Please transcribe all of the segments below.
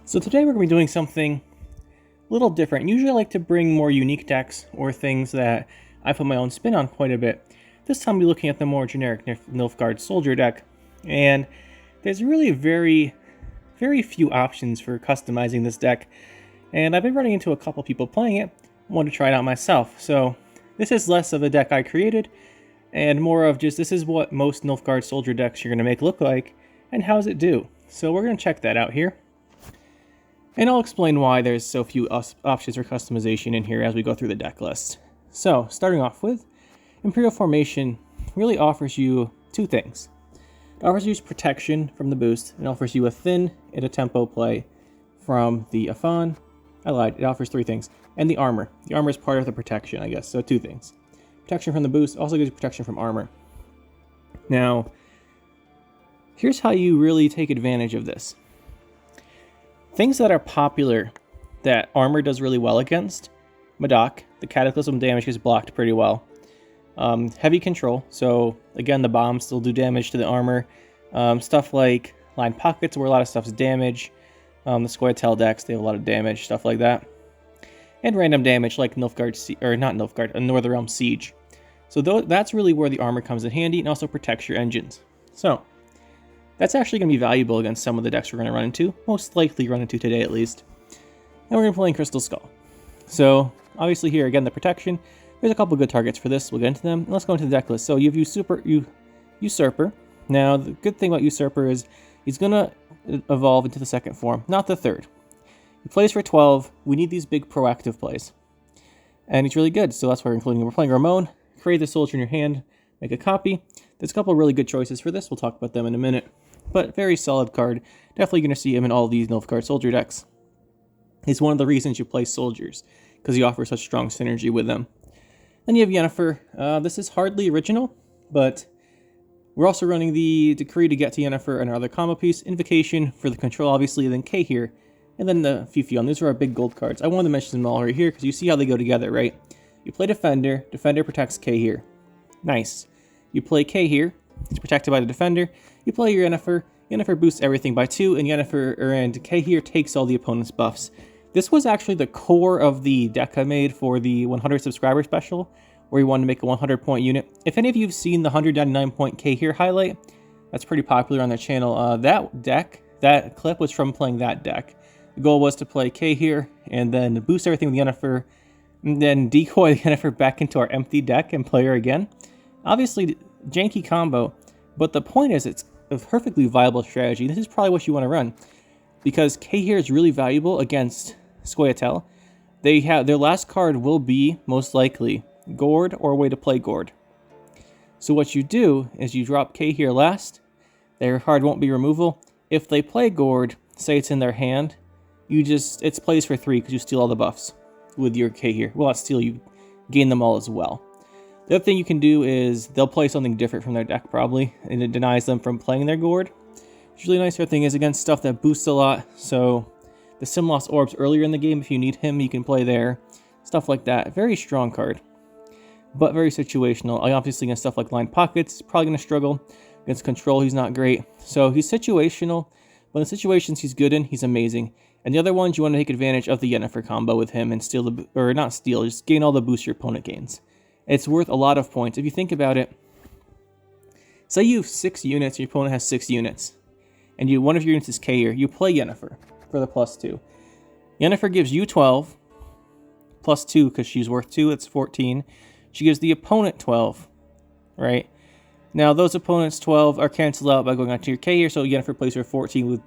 So today we're going to be doing something a little different. Usually I like to bring more unique decks or things that I put my own spin on quite a bit. This time we'll be looking at the more generic Nilfgaard Soldier deck, and there's really very few options for customizing this deck, and I've been running into a couple people playing it. I wanted to try it out myself, so this is less of a deck I created and more of just this is what most Nilfgaard Soldier decks you're going to make look like, and how does it do. So we're going to check that out here. And I'll explain why there's so few options for customization in here as we go through the deck list. So, starting off with, Imperial Formation really offers you two things. It offers you protection from the boost, and offers you a thin and a tempo play from the Afan. I lied, it offers three things. And the armor. The armor is part of the protection, I guess, so two things. Protection from the boost also gives you protection from armor. Now, here's how you really take advantage of this. Things that are popular that armor does really well against: Madoc, the Cataclysm damage gets blocked pretty well. Heavy control, so again the bombs still do damage to the armor. Stuff like line pockets where a lot of stuff's damage. The Scoia tael decks, they have a lot of damage, stuff like that. And random damage like Nilfgaard, or not Nilfgaard, a Northern Realm Siege. So that's really where the armor comes in handy, and also protects your engines. So that's actually going to be valuable against some of the decks we're going to run into, most likely run into today at least. And we're going to be playing Crystal Skull. So obviously here again the protection. There's a couple good targets for this. We'll get into them. Let's go into the deck list. So you have Usurper. Now the good thing about Usurper is he's going to evolve into the second form, not the third. He plays for 12. We need these big proactive plays, and he's really good. So that's why we're including him. We're playing Ramon. Create the soldier in your hand. Make a copy. There's a couple of really good choices for this. We'll talk about them in a minute. But very solid card. Definitely going to see him in all these Nilfgaard Soldier decks. He's one of the reasons you play Soldiers, because he offers such strong synergy with them. Then you have Yennefer. This is hardly original, but we're also running the Decree to get to Yennefer and our other combo piece. Invocation for the control, obviously, then Cahir, and then the Fifion. These are our big gold cards. I wanted to mention them all right here, because you see how they go together, right? You play Defender. Defender protects Cahir. Nice. You play Cahir. It's protected by the Defender. You play your Yennefer. Yennefer boosts everything by 2, and Cahir takes all the opponent's buffs. This was actually the core of the deck I made for the 100 subscriber special, where we wanted to make a 100-point unit. If any of you have seen the 199-point Cahir highlight, that's pretty popular on the channel. That clip was from playing that deck. The goal was to play Cahir, and then boost everything with Yennefer, and then decoy Yennefer back into our empty deck and play her again. Obviously, janky combo, but the point is it's a perfectly viable strategy. This is probably what you want to run, because Cahir is really valuable against Scoia tael. Their last card will be, most likely, Gord or a way to play Gord. So what you do is you drop Cahir last. Their card won't be removal. If they play Gord, say it's in their hand, it's plays for 3 because you steal all the buffs with your Cahir. Well, not steal, you gain them all as well. The other thing you can do is they'll play something different from their deck probably, and it denies them from playing their Gord. Which is really nice. The other thing is against stuff that boosts a lot, so the Simloss Orbs earlier in the game, if you need him, you can play there. Stuff like that. Very strong card, but very situational. Obviously against stuff like line pockets, he's probably going to struggle. Against control, he's not great. So he's situational, but in the situations he's good in, he's amazing. And the other ones, you want to take advantage of the Yennefer combo with him and just gain all the boosts your opponent gains. It's worth a lot of points. If you think about it, say you have 6 units, your opponent has 6 units, and one of your units is Cahir, you play Yennefer for the +2. Yennefer gives you 12, +2 because she's worth 2, it's 14. She gives the opponent 12, right? Now those opponents 12 are canceled out by going on to your Cahir, so Yennefer plays for 14 with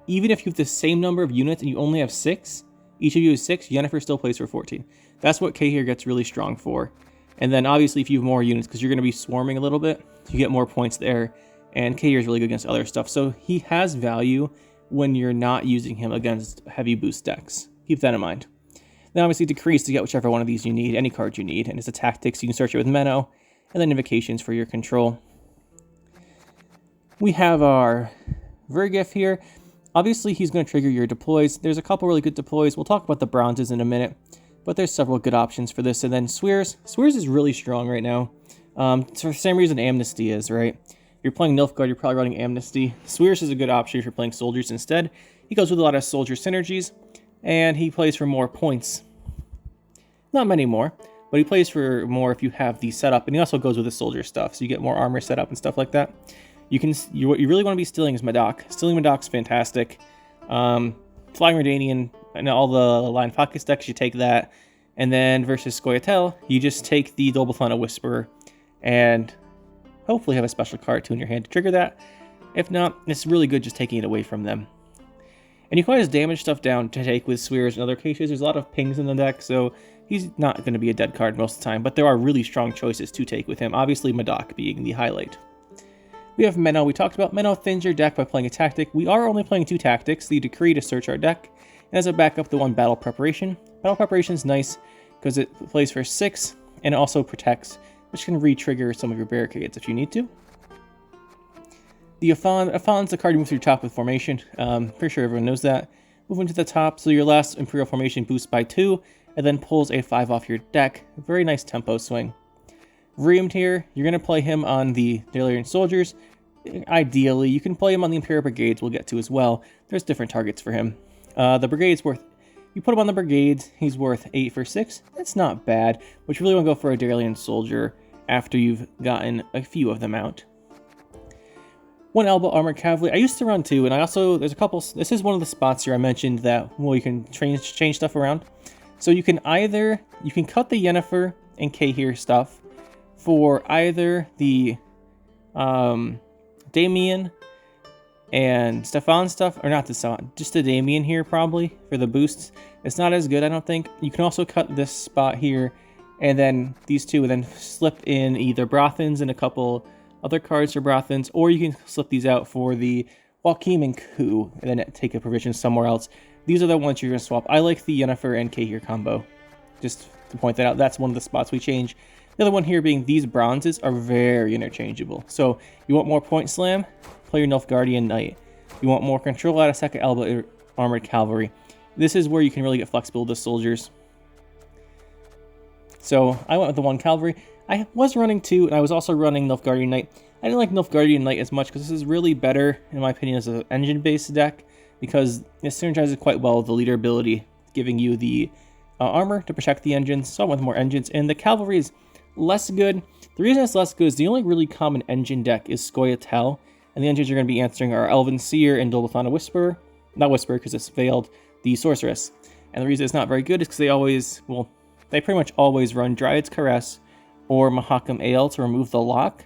even if you have the same number of units and you only have 6, each of you is 6, Yennefer still plays for 14. That's what Cahir gets really strong for. And then obviously if you have more units, because you're going to be swarming a little bit, you get more points there. And Cahir is really good against other stuff. So he has value when you're not using him against heavy boost decks. Keep that in mind. Then obviously Decrees to get whichever one of these you need, any card you need. And it's a tactics, you can search it with Menno. And then Invocations for your control. We have our Vergif here. Obviously he's going to trigger your deploys. There's a couple really good deploys. We'll talk about the bronzes in a minute. But there's several good options for this. And then Sweers. Sweers is really strong right now. For the same reason Amnesty is, right? If you're playing Nilfgaard, you're probably running Amnesty. Sweers is a good option if you're playing soldiers instead. He goes with a lot of soldier synergies, and he plays for more points. Not many more, but he plays for more if you have the setup, and he also goes with the soldier stuff, so you get more armor setup and stuff like that. What you really want to be stealing is Madoc. Stealing Madoc's fantastic. Flying Redanian and all the Line Pockets decks, you take that, and then versus Scoia tael, you just take the Double-Thunder Whisperer, and hopefully have a special card too in your hand to trigger that. If not, it's really good just taking it away from them. And you can always damage stuff down to take with Sweers in other cases. There's a lot of pings in the deck, so he's not going to be a dead card most of the time, but there are really strong choices to take with him, obviously Madoc being the highlight. We have Menno. We talked about Menno thins your deck by playing a tactic. We are only playing 2 tactics, the Decree to search our deck, and as a backup, the one Battle Preparation. Battle Preparation is nice because it plays for 6, and it also protects, which can re-trigger some of your barricades if you need to. The Afon's the card you move through your top with formation. Pretty sure everyone knows that. Moving to the top, so your last Imperial Formation boosts by 2, and then pulls a 5 off your deck. A very nice tempo swing. Reamed here, you're going to play him on the Decklist Soldiers. Ideally, you can play him on the Imperial Brigades we'll get to as well. There's different targets for him. The Brigade's worth... You put him on the Brigades, he's worth 8 for 6. That's not bad, but you really want to go for a Decklist Soldier after you've gotten a few of them out. 1 Elbow Armored Cavalry. I used to run 2, and I also... There's a couple... This is one of the spots here I mentioned that, well, you can change stuff around. So you can either... You can cut the Yennefer and Cahir stuff for either the Damien and Stefan stuff, or not the Stefan, just the Damien here probably for the boosts. It's not as good, I don't think. You can also cut this spot here, and then these two, and then slip in either Brothans and a couple other cards for Brothans, or you can slip these out for the Joachim and Coup, and then take a provision somewhere else. These are the ones you're going to swap. I like the Yennefer and Cahir combo, just to point that out. That's one of the spots we change. The other one here being these bronzes are very interchangeable. So you want more point slam, play your Nilfgaardian Knight. You want more control, add a second Elbow Armored Cavalry. This is where you can really get flexible with the soldiers. So I went with the 1 Cavalry. I was running 2, and I was also running Nilfgaardian Knight. I didn't like Nilfgaardian Knight as much because this is really better, in my opinion, as an engine-based deck, because it synergizes quite well with the leader ability, giving you the armor to protect the engines. So I went with more engines, and the cavalry is less good. The reason it's less good is the only really common engine deck is Scoia tael, and the engines you're going to be answering are Elven Seer and Double-Thunder Whisperer. Not Whisperer because it's failed, the Sorceress. And the reason it's not very good is because they always, well, they pretty much always run Dryad's Caress or Mahakam Ale to remove the lock,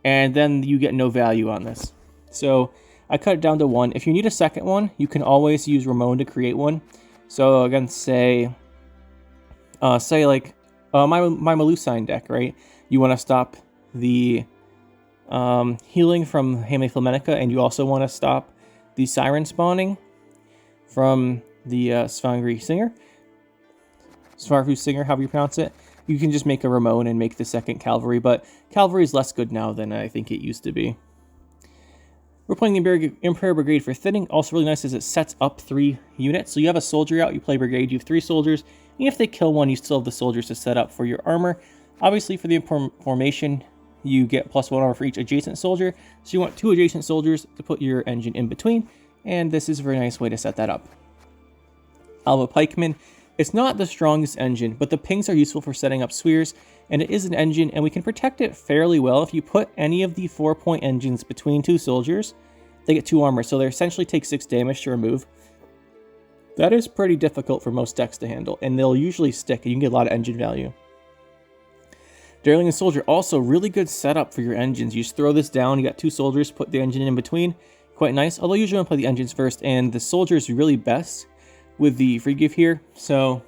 and then you get no value on this. So I cut it down to 1. If you need a second one, you can always use Ramon to create one. So again, say like my Melusine deck, right? You want to stop the healing from Hame Flamenica, and you also want to stop the Siren spawning from the Svarfu Singer, however you pronounce it. You can just make a Ramon and make the second Cavalry, but Cavalry is less good now than I think it used to be. We're playing the Imperial Brigade for thinning. Also really nice is it sets up 3 units. So you have a soldier out, you play Brigade, you have 3 soldiers, and if they kill one, you still have the soldiers to set up for your armor. Obviously, for the formation, you get +1 armor for each adjacent soldier. So you want 2 adjacent soldiers to put your engine in between, and this is a very nice way to set that up. Alva Pikeman. It's not the strongest engine, but the pings are useful for setting up Sweers, and it is an engine, and we can protect it fairly well. If you put any of the 4-point engines between 2 soldiers, they get 2 armor, so they essentially take 6 damage to remove. That is pretty difficult for most decks to handle, and they'll usually stick, and you can get a lot of engine value. Darling Soldier, also really good setup for your engines. You just throw this down, you got 2 soldiers, put the engine in between. Quite nice, although usually I play the engines first, and the soldier is really best with the free gift here. So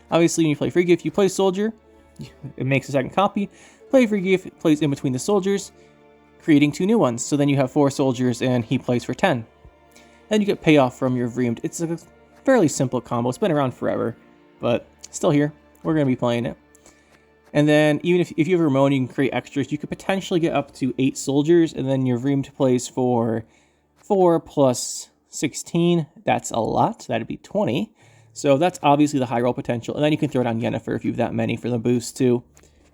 obviously when you play free gift, you play soldier, it makes a second copy. Play free gift, it plays in between the soldiers, creating 2 new ones. So then you have 4 soldiers and he plays for 10. And you get payoff from your Vreemed. It's a fairly simple combo. It's been around forever, but still here. We're going to be playing it. And then even if you have a Ramon, you can create extras. You could potentially get up to 8 soldiers, and then your Vreemed plays for 4 plus 16, that's a lot. That'd be 20. So that's obviously the high roll potential. And then you can throw it on Yennefer if you have that many for the boost too.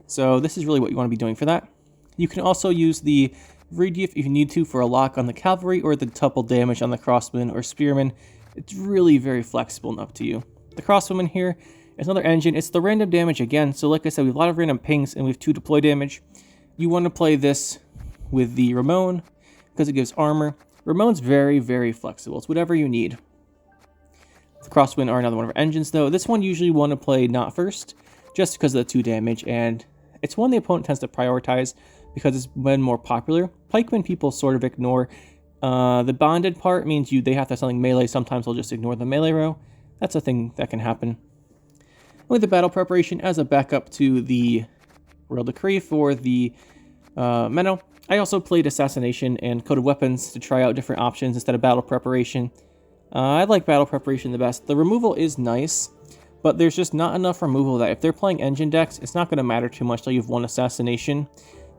So this is really what you want to be doing for that. You can also use the Ready if you need to for a lock on the cavalry or the tuple damage on the crossbowman or spearman. It's really very flexible and up to you. The crossbowman here is another engine. It's the random damage again. So like I said, we have a lot of random pings and we have 2 deploy damage. You want to play this with the Ramon because it gives armor. Ramon's very, very flexible. It's whatever you need. The crossbowmen are another one of our engines though. This one usually want to play not first just because of the 2 damage, and it's one the opponent tends to prioritize because it's been more popular. Pikemen people sort of ignore. The bonded part means they have to have something melee. Sometimes they'll just ignore the melee row. That's a thing that can happen. With the battle preparation as a backup to the Royal Decree for the Menno. I also played Assassination and Coded Weapons to try out different options instead of battle preparation. I like battle preparation the best. The removal is nice, but there's just not enough removal that if they're playing engine decks, it's not going to matter too much till you've won Assassination.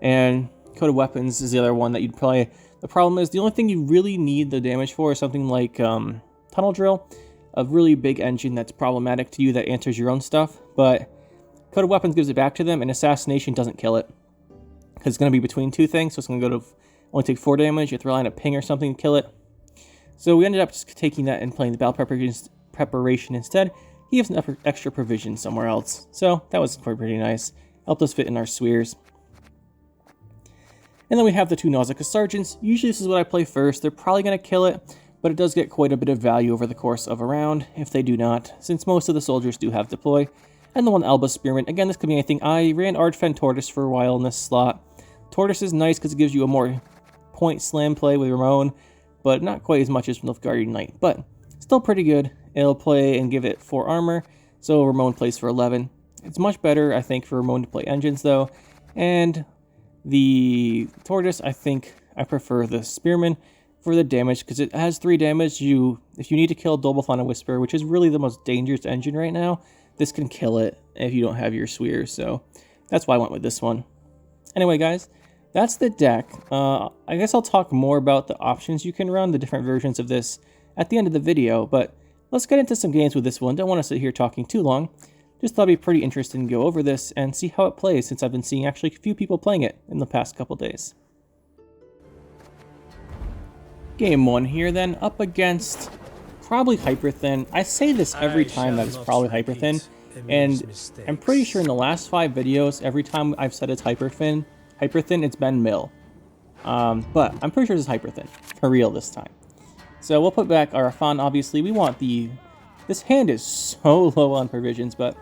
And Coded Weapons is the other one that you'd play. The problem is the only thing you really need the damage for is something like Tunnel Drill, a really big engine that's problematic to you that answers your own stuff, but Coded Weapons gives it back to them, and Assassination doesn't kill it. Because it's going to be between 2 things, so it's going to go to only take 4 damage. You have to rely on a ping or something to kill it. So we ended up just taking that and playing the battle preparation instead. He gives an extra provision somewhere else. So that was pretty nice. Helped us fit in our Sweers. And then we have the 2 Nausicaa Sergeants. Usually this is what I play first. They're probably going to kill it, but it does get quite a bit of value over the course of a round if they do not, since most of the soldiers do have deploy. And the 1 Alba Spearman. Again, this could be anything. I ran Ardfen Tortoise for a while in this slot. Tortoise is nice because it gives you a more point slam play with Ramon, but not quite as much as Nilfgaardian Knight, but still pretty good. It'll play and give it 4 armor, so Ramon plays for 11. It's much better, I think, for Ramon to play engines, though. And the Tortoise, I think I prefer the Spearman for the damage, because it has 3 damage. If you need to kill Dobelfon and Whisper, which is really the most dangerous engine right now, this can kill it if you don't have your Sweers, so that's why I went with this one. Anyway, guys, that's the deck. I guess I'll talk more about the options you can run, the different versions of this, at the end of the video, but let's get into some games with this one. Don't want to sit here talking too long. Just thought it'd be pretty interesting to go over this and see how it plays, since I've been seeing actually a few people playing it in the past couple days. Game 1 here then, up against probably Hyperthin. I say this every time that it's probably Hyperthin, and I'm pretty sure in the last 5 videos, every time I've said it's Hyperthin, it's been Mill. But I'm pretty sure it's Hyperthin, for real this time. So we'll put back our Afan, obviously. We want this hand is so low on provisions, but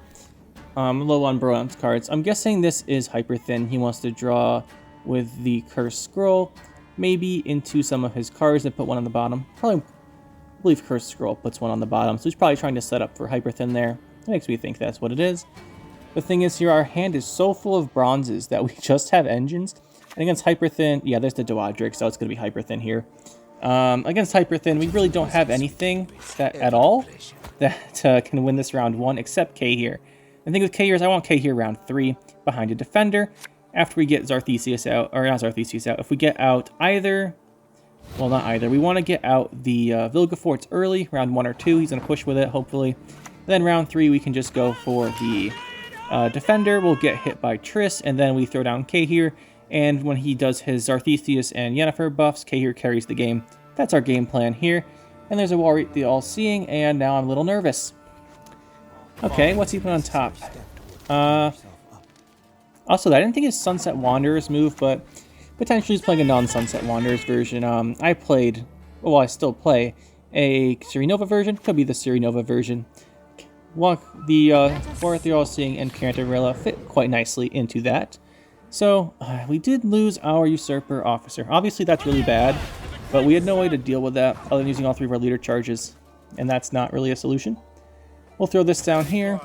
low on bronze cards. I'm guessing this is Hyperthin. He wants to draw with the Cursed Scroll, maybe into some of his cards and put one on the bottom. Probably, I believe Cursed Scroll puts one on the bottom, so he's probably trying to set up for Hyperthin there. That makes me think that's what it is. The thing is here, our hand is so full of bronzes that we just have engines. And against Hyperthin, yeah, there's the Doadric, so it's going to be Hyperthin here. Against Hyperthin, we really don't have anything at all that can win this round 1, except Cahir. The thing with Cahir is I want Cahir round 3 behind a defender. After we get Zarthesius out, or not Zarthesius out, if we get out either, well, not either, we want to get out the Vilgefortz early, round 1 or 2. He's going to push with it, hopefully. Then round 3, we can just go for the defender. We'll get hit by Triss, and then we throw down Cahir. And when he does his Zarthesius and Yennefer buffs, Cahir carries the game. That's our game plan here. And there's a Walreath the All-Seeing, and now I'm a little nervous. Okay, what's he put on top? Also, I didn't think his Sunset Wanderers move, but potentially he's playing a non-Sunset Wanderers version. I still play a Ciri Nova version. Could be the Ciri Nova version. The Walreath the All-Seeing and Cantarella fit quite nicely into that. So, we did lose our Usurper Officer. Obviously, that's really bad, but we had no way to deal with that other than using all 3 of our leader charges, and that's not really a solution. We'll throw this down here.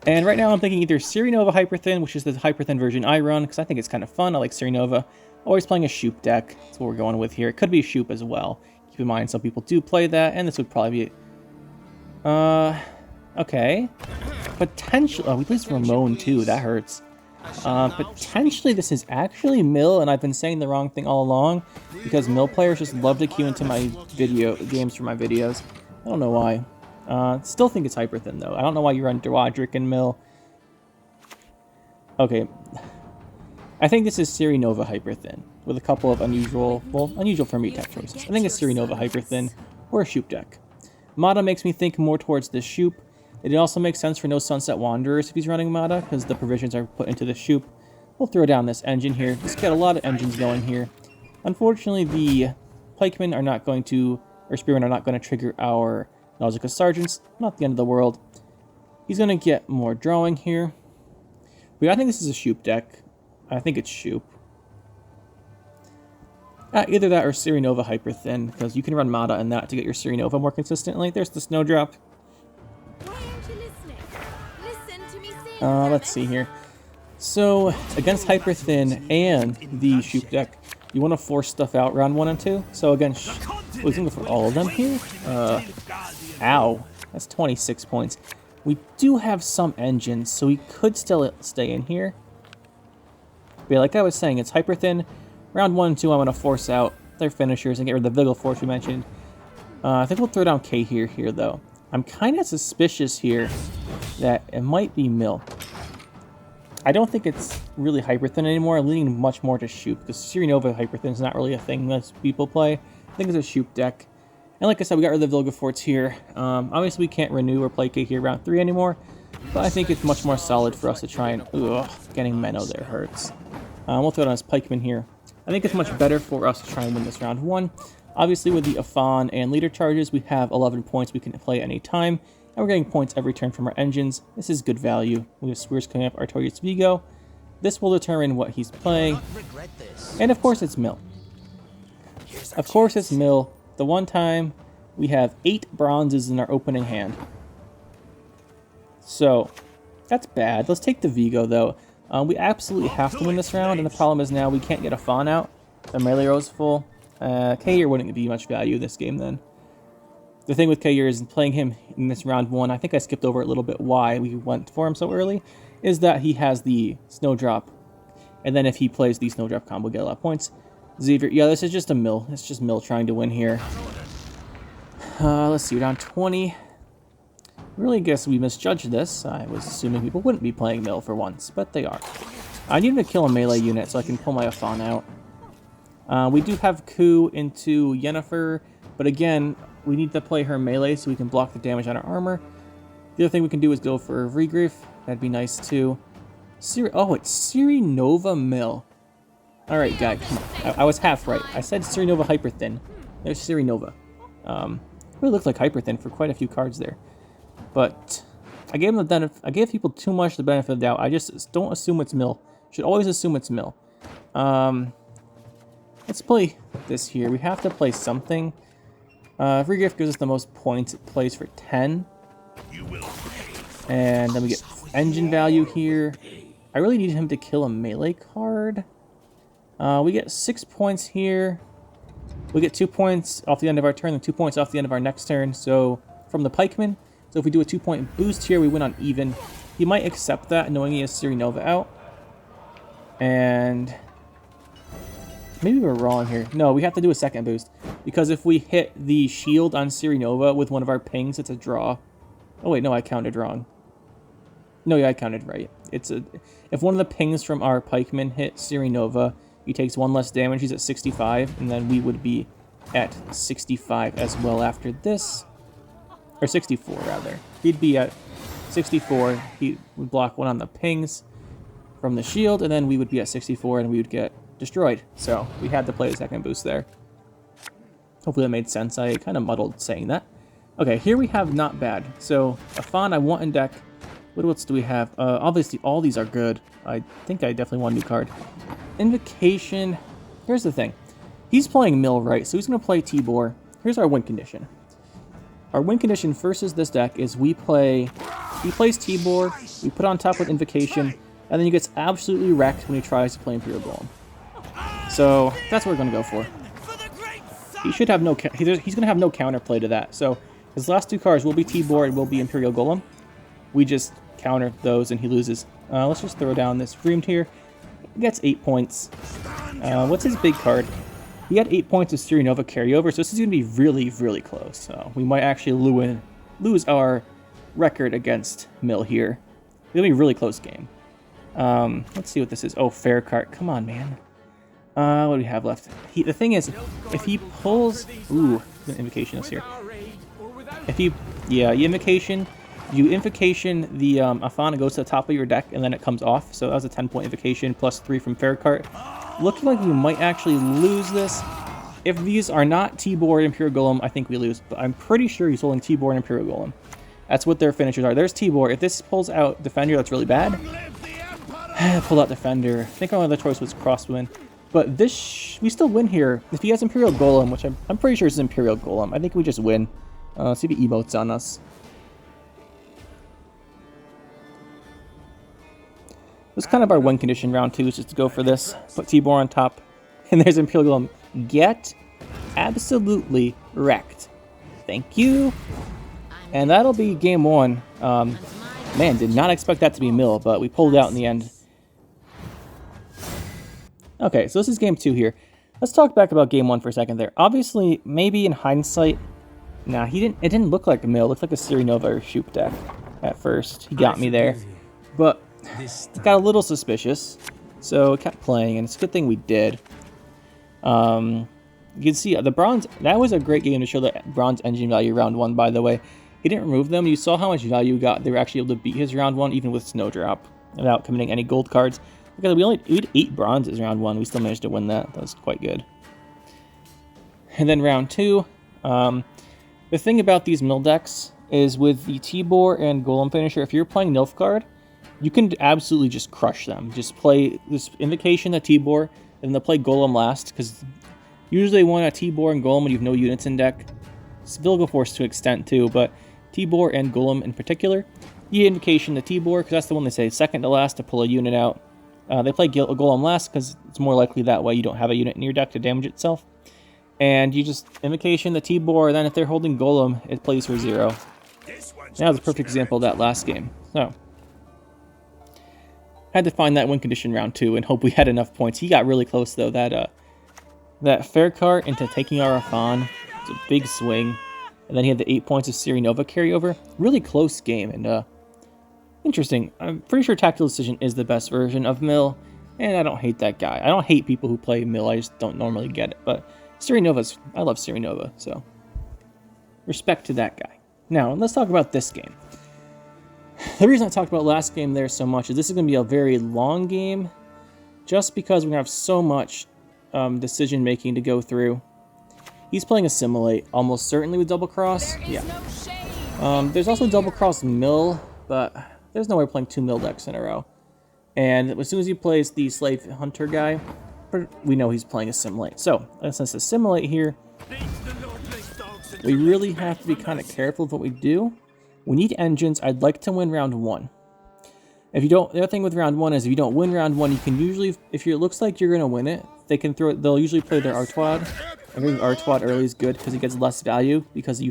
And right now I'm thinking either Ciri Nova Hyperthin, which is the Hyperthin version I run, because I think it's kind of fun. I like Ciri Nova. Always playing a Shoop deck. That's what we're going with here. It could be Shoop as well. Keep in mind, some people do play that, and this would probably be... okay. Potentially... Oh, we placed Ramon, too. That hurts. Potentially this is actually Mill, and I've been saying the wrong thing all along, because Mill players just love to queue into my games for my videos. I don't know why. Still think it's Hyperthin, though. I don't know why you run Doadric and Mill. Okay. I think this is Ciri Nova Hyper Thin, with a couple of unusual, well, unusual for me tech choices. I think it's Ciri Nova Hyper Thin, or a Shoop deck. Madoc makes me think more towards the Shoop. It also makes sense for no Sunset Wanderers if he's running Madoc, because the provisions are put into the Shoop. We'll throw down this engine here. Let's get a lot of engines going here. Unfortunately, the pikemen are not going to, or spearmen are not going to trigger our Nausicaa Sergeants. Not the end of the world. He's going to get more drawing here. But I think this is a Shoop deck. I think it's Shoop. Either that or Ciri Nova Hyper Thin, because you can run Madoc in that to get your Ciri Nova more consistently. There's the Snowdrop. Why aren't you listening? Listen to me sing. Let's see here. So, against Hyper Thin and the Shoop deck, you want to force stuff out round 1 and 2. So against, we're going for all of them here. Ow. That's 26 points. We do have some engines, so we could still stay in here. But yeah, like I was saying, it's Hyper Thin. Round 1 and 2, I'm going to force out their finishers and get rid of the Vigil Force we mentioned. I think we'll throw down Cahir here, though. I'm kind of suspicious here that it might be Mill. I don't think it's really Hyper Thin anymore. I'm leaning much more to Shoop, because Ciri Nova Hyper Thin is not really a thing most people play. I think it's a Shoop deck. And like I said, we got rid of the Vilga Forts here. Obviously, we can't renew or play Cahir round 3 anymore, but I think it's much more solid for us to try and... Ugh, getting Menno there hurts. We'll throw down his pikeman here. I think it's much better for us to try and win this round 1. Obviously, with the Afan and leader charges, we have 11 points we can play any time. And we're getting points every turn from our engines. This is good value. We have Sweers coming up, Artorias Vigo. This will determine what he's playing. And of course it's Mill. Of course it's Mill. The one time we have 8 bronzes in our opening hand. So, that's bad. Let's take the Vigo though. We absolutely have to win this round, and the problem is now we can't get a Fawn out. The melee row is full. Cahir wouldn't be much value this game then. The thing with Cahir is playing him in this round 1, I think I skipped over a little bit why we went for him so early, is that he has the Snowdrop, and then if he plays the Snowdrop combo, get a lot of points. Xavier, yeah, this is just a Mill. It's just Mill trying to win here. Let's see, we're down 20. Really guess we misjudged this. I was assuming people wouldn't be playing Mill for once, but they are. I need to kill a melee unit so I can pull my Afan out. We do have Coup into Yennefer, but again, we need to play her melee so we can block the damage on our armor. The other thing we can do is go for Regriff. That'd be nice too. Ciri, oh, it's Ciri Nova Mill. Alright, guy, come on. I was half right. I said Ciri Nova Hyper Thin. There's Ciri Nova. Really looked like Hyper Thin for quite a few cards there. But I gave them the I gave people too much the benefit of the doubt. I just don't assume it's Mill. Should always assume it's Mill. Let's play this here. We have to play something. Regriff gives us the most points. It plays for 10. And then we get engine value here. I really need him to kill a melee card. We get 6 points here. We get 2 points off the end of our turn and 2 points off the end of our next turn. So from the pikeman. So if we do a 2-point boost here, we win on even. He might accept that, knowing he has Ciri Nova out. And maybe we're wrong here. No, we have to do a second boost. Because if we hit the shield on Ciri Nova with one of our pings, it's a draw. Oh wait, no, I counted wrong. No, yeah, I counted right. If one of the pings from our pikeman hit Ciri Nova, he takes 1 less damage. He's at 65, and then we would be at 65 as well after this. Or 64, rather. He'd be at 64. He would block 1 on the pings from the shield, and then we would be at 64, and we would get destroyed. So we had to play the second boost there. Hopefully that made sense. I kind of muddled saying that. Okay, here we have not bad. So a Fawn I want in deck. What else do we have? Obviously, all these are good. I think I definitely want a new card. Invocation. Here's the thing. He's playing Mill, right? So he's going to play Tibor. Here's our win condition. Our win condition versus this deck is he plays Tibor, we put on top with Invocation, and then he gets absolutely wrecked when he tries to play Imperial Golem. So that's what we're going to go for. He should have no... He's going to have no counterplay to that. So his last 2 cards will be Tibor and will be Imperial Golem. We just counter those and he loses. Let's just throw down this Freemed here. He gets 8 points. What's his big card? He had 8 points of Ciri Nova carryover, so this is going to be really, really close. So we might actually lose our record against Mill here. It's going to be a really close game. Let's see what this is. Oh, fair cart. Come on, man. What do we have left? The thing is, if he pulls... Ooh, an invocation is here. If you... Yeah, you invocation the Afana goes to the top of your deck, and then it comes off. So that was a 10-point invocation, plus 3 from fair cart. Looking like we might actually lose this. If these are not Tibor and Imperial Golem, I think we lose. But I'm pretty sure he's holding Tibor and Imperial Golem. That's what their finishers are. There's Tibor. If this pulls out Defender, that's really bad. Pulled out Defender. I think our other choice was Crosswind. But this, we still win here. If he has Imperial Golem, which I'm pretty sure is Imperial Golem, I think we just win. See if he emotes on us. It was kind of our win condition round 2, is just to go for this. Put Tibor on top. And there's Imperial Golem. Get absolutely wrecked. Thank you. And that'll be game 1. Man, did not expect that to be Mill, but we pulled out in the end. Okay, so this is game 2 here. Let's talk back about game 1 for a second there. Obviously, maybe in hindsight, nah, it didn't look like a Mill. It looked like a Ciri Nova or Shoop deck at first. He got me there. But it got a little suspicious, so it kept playing, and it's a good thing we did. You can see the bronze, that was a great game to show the bronze engine value round 1, by the way. He didn't remove them. You saw how much value he got. They were actually able to beat his round 1, even with Snowdrop, without committing any gold cards. Because we had 8 bronzes round 1. We still managed to win that. That was quite good. And then round 2, the thing about these mill decks is with the Tibor and Golem finisher, if you're playing Nilfgaard, you can absolutely just crush them. Just play this invocation at Tibor, and then they'll play Golem last, because usually they want a Tibor and Golem when you have no units in deck. Vilga Force to an extent too, but Tibor and Golem in particular. You invocation the Tibor, because that's the one they say second to last to pull a unit out. They play Golem last, because it's more likely that way you don't have a unit in your deck to damage itself. And you just invocation the Tibor, then if they're holding Golem, it plays for 0. That was a perfect example of that last game. So, had to find that win condition round 2 and hope we had enough points. He got really close though. That fair cart into taking our Afan, it's a big swing, and then he had the 8 points of Ciri Nova carryover. Really close game, and interesting. I'm pretty sure Tactical Decision is the best version of Mill, and I don't hate that guy. I don't hate people who play Mill. I just don't normally get it. But Ciri Nova's, I love Ciri Nova, so respect to that guy. Now let's talk about this game. The reason I talked about last game there so much is this is going to be a very long game, just because we're going to have so much decision making to go through. He's playing Assimilate, almost certainly with Double Cross. Yeah. There's also Double Cross Mill, but there's no way we're playing 2 Mill decks in a row. And as soon as he plays the Slave Hunter guy, we know he's playing Assimilate. So, since Assimilate here, we really have to be kind of careful of what we do. We need engines. I'd like to win round 1. If you don't, the other thing with round 1 is if you don't win round 1, you can usually, if it looks like you're going to win it, they can throw it. They'll usually play their Artwad. I think Artwad early is good because he gets less value because they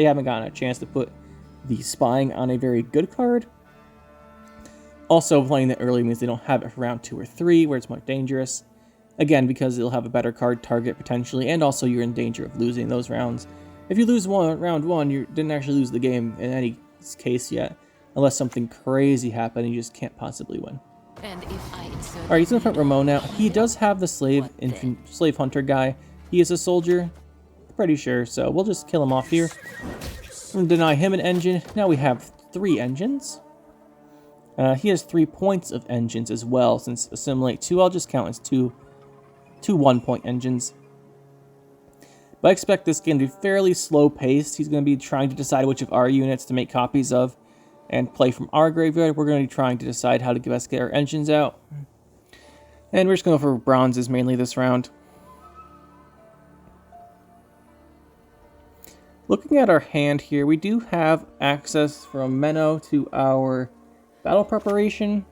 haven't gotten a chance to put the spying on a very good card. Also, playing it early means they don't have it for round 2 or 3, where it's more dangerous. Again, because they'll have a better card target potentially, and also you're in danger of losing those rounds. If you lose round 1, you didn't actually lose the game in any case yet, unless something crazy happened and you just can't possibly win. Alright, he's going to put Ramon out. He does have the Slave Hunter guy. He is a soldier, pretty sure, so we'll just kill him off here. And deny him an engine. Now we have 3 engines. He has 3 points of engines as well, since Assimilate 2, I'll just count as two 1-point engines. But I expect this game to be fairly slow-paced. He's going to be trying to decide which of our units to make copies of and play from our graveyard. We're going to be trying to decide how to get our engines out. And we're just going to go for bronzes mainly this round. Looking at our hand here, we do have access from Menno to our battle preparation.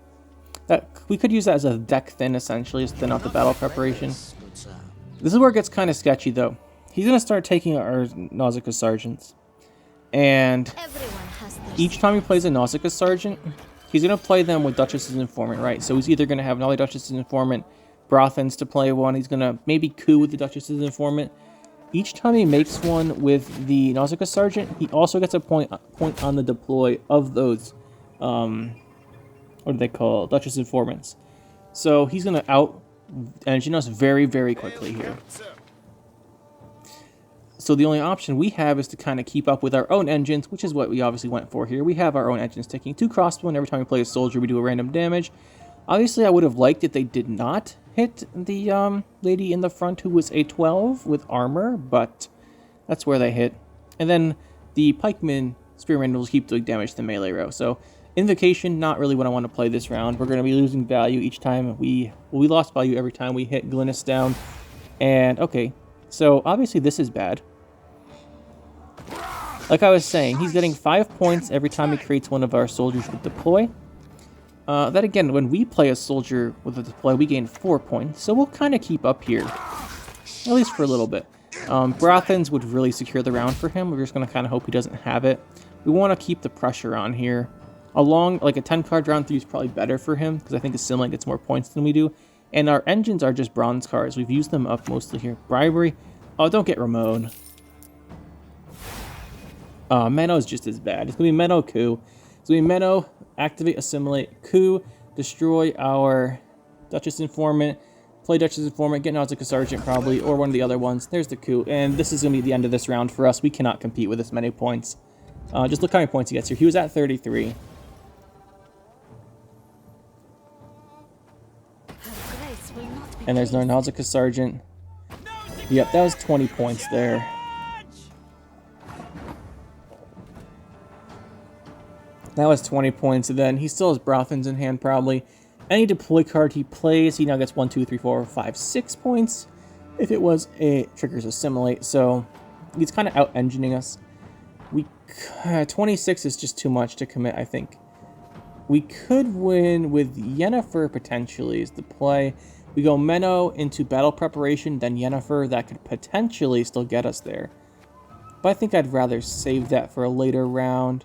That we could use that as a deck thin, essentially, just thin out the battle preparation. This is where it gets kind of sketchy, though. He's going to start taking our Nausicaa Sergeants. And each time he plays a Nausicaa Sergeant, he's going to play them with Duchess's Informant, right? So he's either going to have another Duchess's Informant, Brothans to play one. He's going to maybe coup with the Duchess's Informant. Each time he makes one with the Nausicaa Sergeant, he also gets a point on the deploy of those what do they call it? Duchess Informants. So he's going to out-engine us very, very quickly here. So the only option we have is to kind of keep up with our own engines, which is what we obviously went for here. We have our own engines taking 2 crossbow, and every time we play a soldier, we do a random damage. Obviously, I would have liked it they did not hit the lady in the front who was a 12 with armor, but that's where they hit. And then the pikemen, spearmen will keep doing damage to the melee row. So Invocation, not really what I want to play this round. We're going to be losing value each time we lost value every time we hit Glynis down. And okay, so obviously this is bad. Like I was saying, he's getting 5 points every time he creates one of our soldiers with deploy. That again, when we play a soldier with a deploy, we gain 4 points. So we'll kind of keep up here, at least for a little bit. Brothans would really secure the round for him. We're just going to kind of hope he doesn't have it. We want to keep the pressure on here. Like a 10-card round 3 is probably better for him, because I think Assimilate gets more points than we do. And our engines are just bronze cards. We've used them up mostly here. Bribery. Oh, don't get Ramon. Menno is just as bad. It's going to be Menno, Coup. It's going to be Menno, activate, Assimilate, Coup, destroy our Duchess Informant, play Duchess Informant, get Nausicaa Sergeant probably, or one of the other ones. There's the Coup. And this is going to be the end of this round for us. We cannot compete with this many points. Just look how many points he gets here. He was at 33. And there's no Nausicaa Sergeant. Yep, that was 20 points there. That was 20 points, and then he still has Brothans in hand, probably. Any deploy card he plays, he now gets 1, 2, 3, 4, 5, 6 points. If it was a triggers Assimilate, so he's kind of out-engineing us. 26 is just too much to commit, I think. We could win with Yennefer, potentially, is the play. We go Menno into battle preparation, then Yennefer. That could potentially still get us there. But I think I'd rather save that for a later round.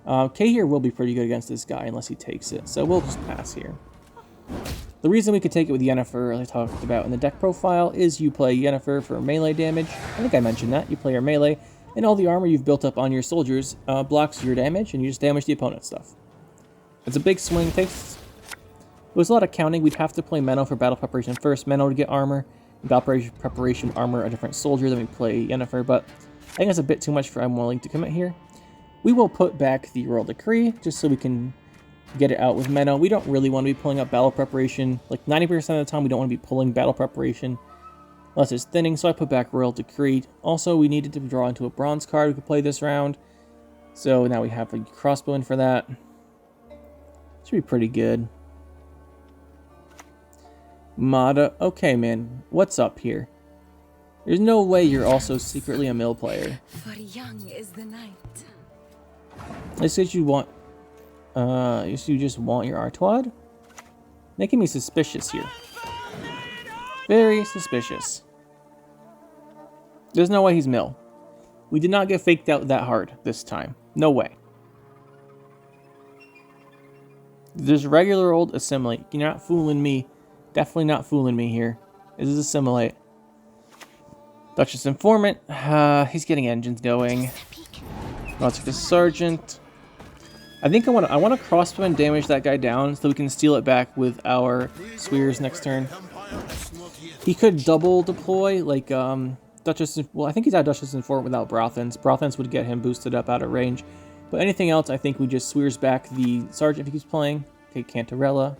Cahir will be pretty good against this guy unless he takes it, so we'll just pass here. The reason we could take it with Yennefer, as I talked about in the deck profile, is you play Yennefer for melee damage. I think I mentioned that. You play your melee, and all the armor you've built up on your soldiers blocks your damage, and you just damage the opponent's stuff. It's a big swing. It was a lot of counting. We'd have to play Menno for battle preparation first. Menno to get armor. Battle preparation armor a different soldier. Then we play Yennefer, but I think that's a bit too much for I'm willing to commit here. We will put back the Royal Decree, just so we can get it out with Menno. We don't really want to be pulling up battle preparation. Like 90% of the time, we don't want to be pulling battle preparation unless it's thinning, so I put back Royal Decree. Also, we needed to draw into a bronze card we could play this round. So now we have a crossbow in for that. Should be pretty good. Madoc. Okay, man. What's up here? There's no way you're also secretly a mill player. For young is the night. I said you want, you just want your Artois? Making me suspicious here. Very suspicious. There's no way he's mill. We did not get faked out that hard this time. No way. There's regular old Assimilate. You're not fooling me. Definitely not fooling me here. This is Assimilate. Duchess Informant. He's getting engines going. Nausicaa Sergeant. I think I want to crossbow and damage that guy down so we can steal it back with our Sweers next turn. He could double deploy like Duchess. Well, I think he's at Duchess Informant without Brothans. Brothans would get him boosted up out of range. But anything else, I think we just Sweers back the Sergeant if he keeps playing. Okay, Cantarella.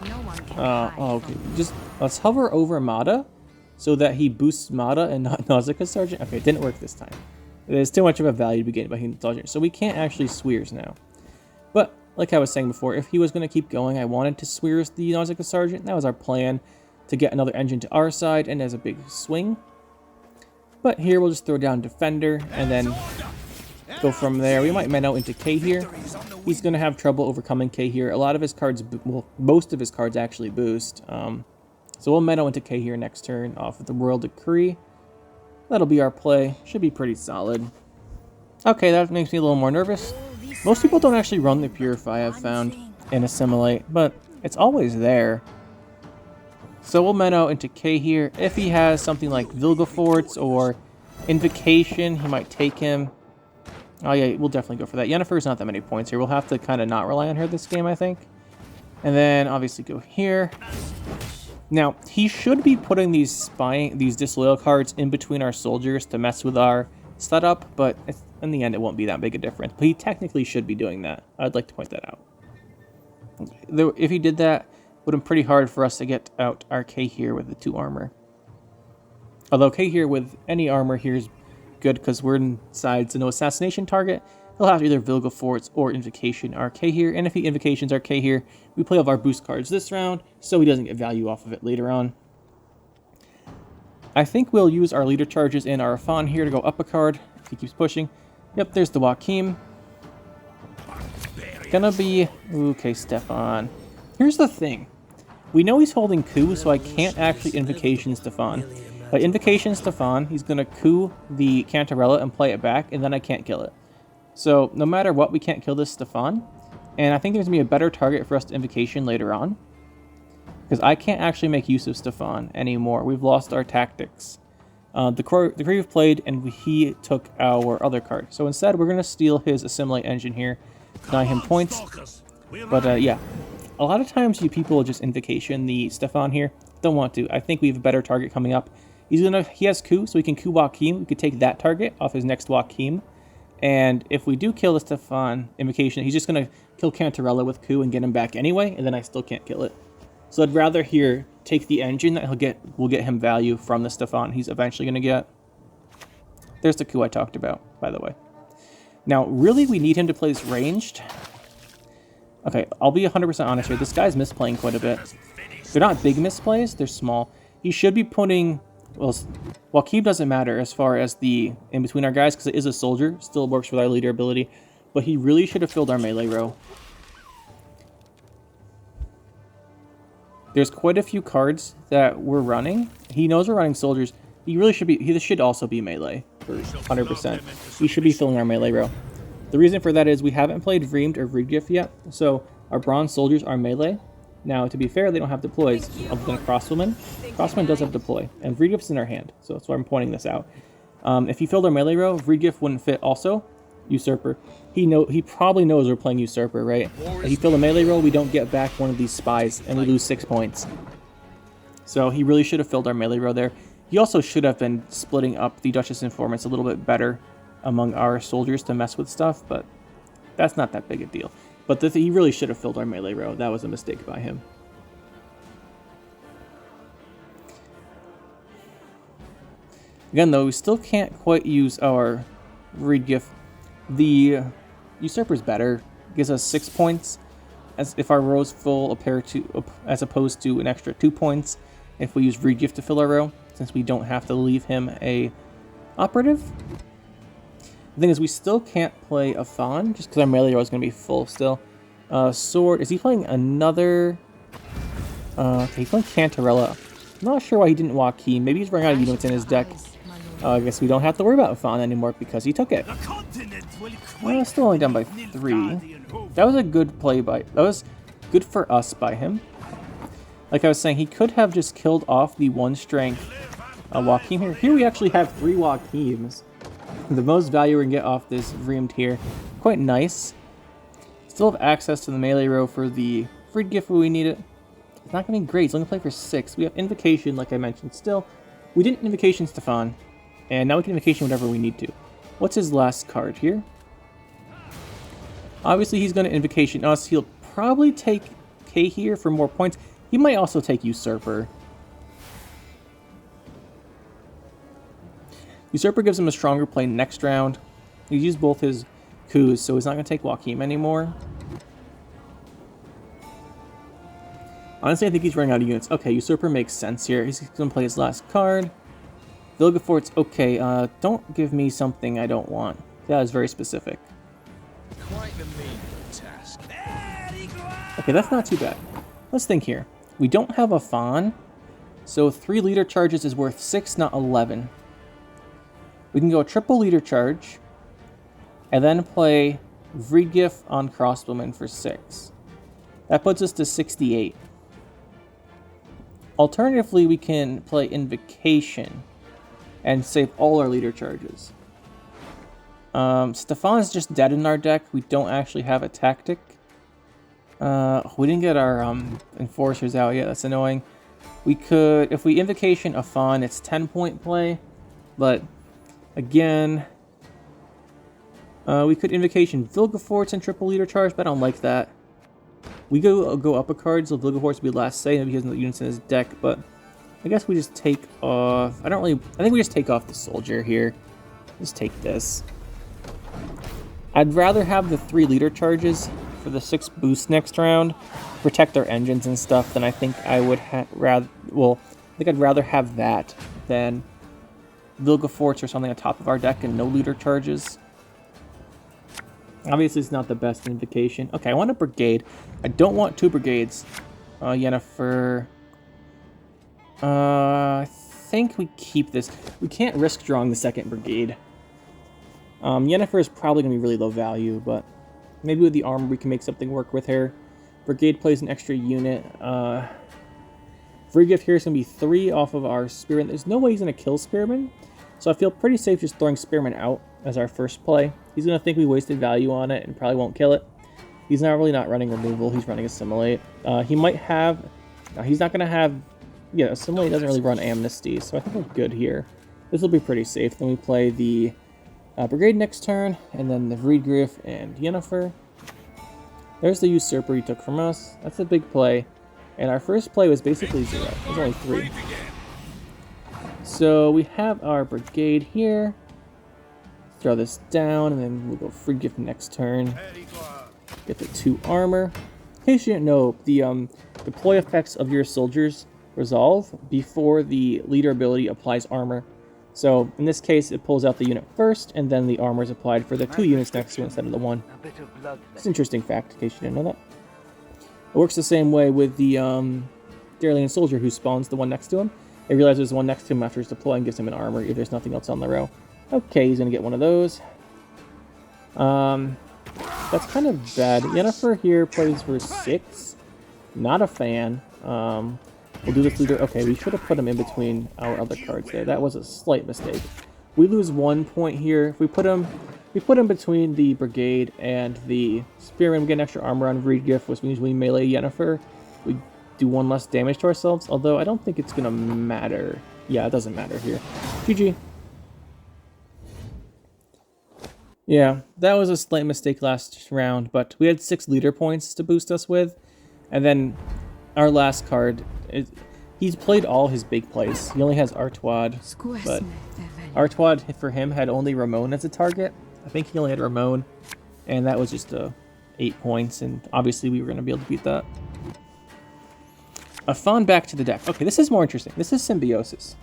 No one can okay. Just let's hover over Mada so that he boosts Mada and not Nausicaa Sergeant. Okay, it didn't work this time. There's too much of a value to be gained by the Sergeant, so we can't actually Sweers now. But like I was saying before, if he was going to keep going, I wanted to Sweers the Nausicaa Sergeant. That was our plan, to get another engine to our side and as a big swing. But here we'll just throw down Defender and then go from there. We might Menno into Cahir. He's going to have trouble overcoming Cahir. A lot of his cards, well, most of his cards actually boost. So we'll Menno into Cahir next turn off of the Royal Decree. That'll be our play. Should be pretty solid. Okay, that makes me a little more nervous. Most people don't actually run the Purify, I've found, in Assimilate, but it's always there. So we'll Menno into Cahir. If he has something like Vilgefortz or Invocation, he might take him. Oh yeah, we'll definitely go for that. Yennefer's not that many points here. We'll have to kind of not rely on her this game, I think. And then obviously go here. Now, he should be putting these disloyal cards in between our soldiers to mess with our setup, but in the end it won't be that big a difference. But he technically should be doing that. I'd like to point that out. If he did that, it would have been pretty hard for us to get out our Cahir with the 2 armor. Although Cahir with any armor here is good because we're inside to no assassination target. He'll have either Vilgefortz or Invocation our Cahir, and if he Invocations our Cahir, we play off our boost cards this round, so he doesn't get value off of it later on. I think we'll use our leader charges in our Afan here to go up a card, if he keeps pushing. Yep, there's the Joachim. Gonna be... Okay, Stefan. Here's the thing. We know he's holding Coup, so I can't actually Invocation Stefan. By Invocation Stefan, he's gonna Coup the Cantarella and play it back, and then I can't kill it. So, no matter what, we can't kill this Stefan. And I think there's going to be a better target for us to Invocation later on. Because I can't actually make use of Stefan anymore. We've lost our tactics. The Grieve played, and he took our other card. So instead, we're going to steal his Assimilate engine here. Deny him points. But yeah, a lot of times you people just Invocation the Stefan here. Don't want to. I think we have a better target coming up. He has Coup, so we can Coup Joachim. We could take that target off his next Joachim. And if we do kill the Stefan Invocation, he's just going to kill Cantarella with Coup and get him back anyway, and then I still can't kill it. So I'd rather here take the engine that will get him value from the Stefan he's eventually going to get. There's the Coup I talked about, by the way. Now, really, we need him to play this ranged. Okay, I'll be 100% honest here. This guy's misplaying quite a bit. They're not big misplays, they're small. He should be putting... Well, Joachim doesn't matter as far as the in-between our guys, because it is a soldier. Still works with our leader ability. But he really should have filled our melee row. There's quite a few cards that we're running. He knows we're running soldiers. He really should be... He should also be melee for 100%. He should be filling our melee row. The reason for that is we haven't played Vreemd or Vriedgift yet. So our bronze soldiers are melee. Now, to be fair, they don't have deploys other than Crosswoman. Crosswoman does have deploy, and Vriedgift's in our hand, so that's why I'm pointing this out. If he filled our melee row, Vriedgift wouldn't fit also. Usurper. He probably knows we're playing Usurper, right? If he filled a melee row, we don't get back one of these spies, and we lose 6 points. So he really should have filled our melee row there. He also should have been splitting up the Duchess Informants a little bit better among our soldiers to mess with stuff, but that's not that big a deal. But he really should have filled our melee row. That was a mistake by him. Again, though, we still can't quite use our Vriedgift. The Usurper's better. Gives us 6 points as if our row's full, as opposed to an extra 2 points if we use Vriedgift to fill our row, since we don't have to leave him a operative. The thing is, we still can't play a Fawn, just because our melee row is going to be full still. Sword, is he playing another... okay, he's playing Cantarella. I'm not sure why he didn't Joachim. Maybe he's running out of units in his deck. I guess we don't have to worry about a Fawn anymore because he took it. Still only done by 3. That was a good play by... That was good for us by him. Like I was saying, he could have just killed off the 1-strength Joachim here. Here we actually have 3 Joachims. The most value we can get off this Vreemd here. Quite nice. Still have access to the melee row for the Vriedgift when we need it. It's not going to be great. It's only play for 6. We have Invocation, like I mentioned. Still, we didn't Invocation Stefan. And now we can Invocation whatever we need to. What's his last card here? Obviously, he's going to Invocation us. He'll probably take Cahir for more points. He might also take Usurper. Usurper gives him a stronger play next round. He's used both his coups, so he's not going to take Joachim anymore. Honestly, I think he's running out of units. Okay, Usurper makes sense here. He's going to play his last card. Vilgefortz, okay, don't give me something I don't want. That is very specific. Quite the mean task. Okay, that's not too bad. Let's think here. We don't have a Fawn, so 3 leader charges is worth 6, not 11. We can go a triple leader charge, and then play Vriedgift on Crossbowman for 6. That puts us to 68. Alternatively, we can play Invocation and save all our leader charges. Stefan's just dead in our deck. We don't actually have a tactic. We didn't get our enforcers out yet. That's annoying. We could, if we invocation a fawn, it's 10-point play, but again, we could invocation Vilgefortz and triple leader charge, but I don't like that. We go up a card, so Vilgefortz would be last say, and he has no units in his deck, but I guess we just take off. I think we just take off the soldier here. Just take this. I'd rather have the 3 leader charges for the 6 boost next round, protect our engines and stuff, than I think I would rather. Well, I think I'd rather have that than Vilgefortz or something on top of our deck and no leader charges. Obviously, it's not the best invocation. Okay, I want a brigade. I don't want 2 brigades. Yennefer. I think we keep this. We can't risk drawing the 2nd brigade. Yennefer is probably going to be really low value, but maybe with the armor we can make something work with her. Brigade plays an extra unit. Free gift here is going to be 3 off of our Spearman. There's no way he's going to kill Spearman, so I feel pretty safe just throwing Spearman out as our first play. He's going to think we wasted value on it and probably won't kill it. He's not running removal, he's running Assimilate. He might have... No, he's not going to have... Yeah, Assimilate doesn't really run Amnesty, so I think we're good here. This will be pretty safe. Then we play the Brigade next turn, and then the Vriedgriff and Yennefer. There's the Usurper he took from us. That's a big play. And our first play was basically 0. It was only 3. So we have our Brigade here. Throw this down, and then we'll go Vriedgriff next turn. Get the 2 armor. In case you didn't know, the deploy effects of your soldiers resolve before the leader ability applies armor. So in this case, it pulls out the unit first, and then the armor is applied for the 2 units next to it instead of the 1. It's an interesting fact, in case you didn't know that. It works the same way with the Darelian soldier who spawns the one next to him. It realizes there's one next to him after his deploy and gives him an armor if there's nothing else on the row. Okay, he's going to get one of those. That's kind of bad. Yennefer here plays for 6. Not a fan. We'll do this leader. Okay, we should have put him in between our other cards there. That was a slight mistake. We lose 1 point here. If we put him between the Brigade and the Spearman. We get an extra armor on Vriedgriff, which means we melee Yennefer. We do 1 less damage to ourselves, although I don't think it's going to matter. Yeah, it doesn't matter here. GG. Yeah, that was a slight mistake last round, but we had 6 leader points to boost us with, and then our last card, he's played all his big plays. He only has Artois, but Artois for him had only Ramon as a target. I think he only had Ramon, and that was just 8 points, and obviously we were going to be able to beat that. A fawn back to the deck. Okay, this is more interesting. This is Symbiosis.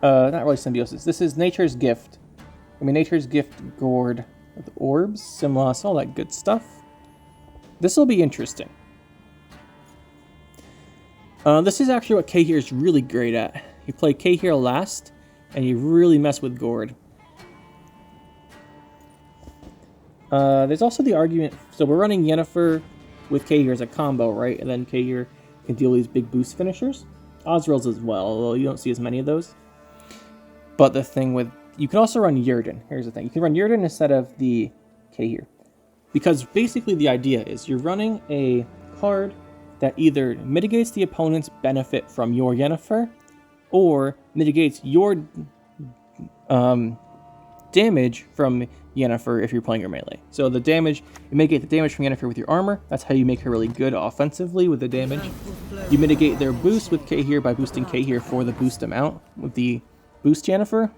Not really Symbiosis. This is Nature's Gift. Nature's Gift Gord with Orbs, Simlas, all that good stuff. This will be interesting. This is actually what Cahir is really great at. You play Cahir last, and you really mess with Gord. There's also the argument, so we're running Yennefer with Cahir as a combo, right? And then Cahir can deal these big boost finishers. Osrill's as well, although you don't see as many of those. But the thing with... You can also run Yrden. Here's the thing. You can run Yrden instead of the Cahir. Because basically the idea is you're running a card that either mitigates the opponent's benefit from your Yennefer, or mitigates your damage from Yennefer if you're playing your melee. So the damage, you mitigate the damage from Yennefer with your armor. That's how you make her really good offensively with the damage. You mitigate their boost with Cahir by boosting Cahir for the boost amount with the boost Yennefer.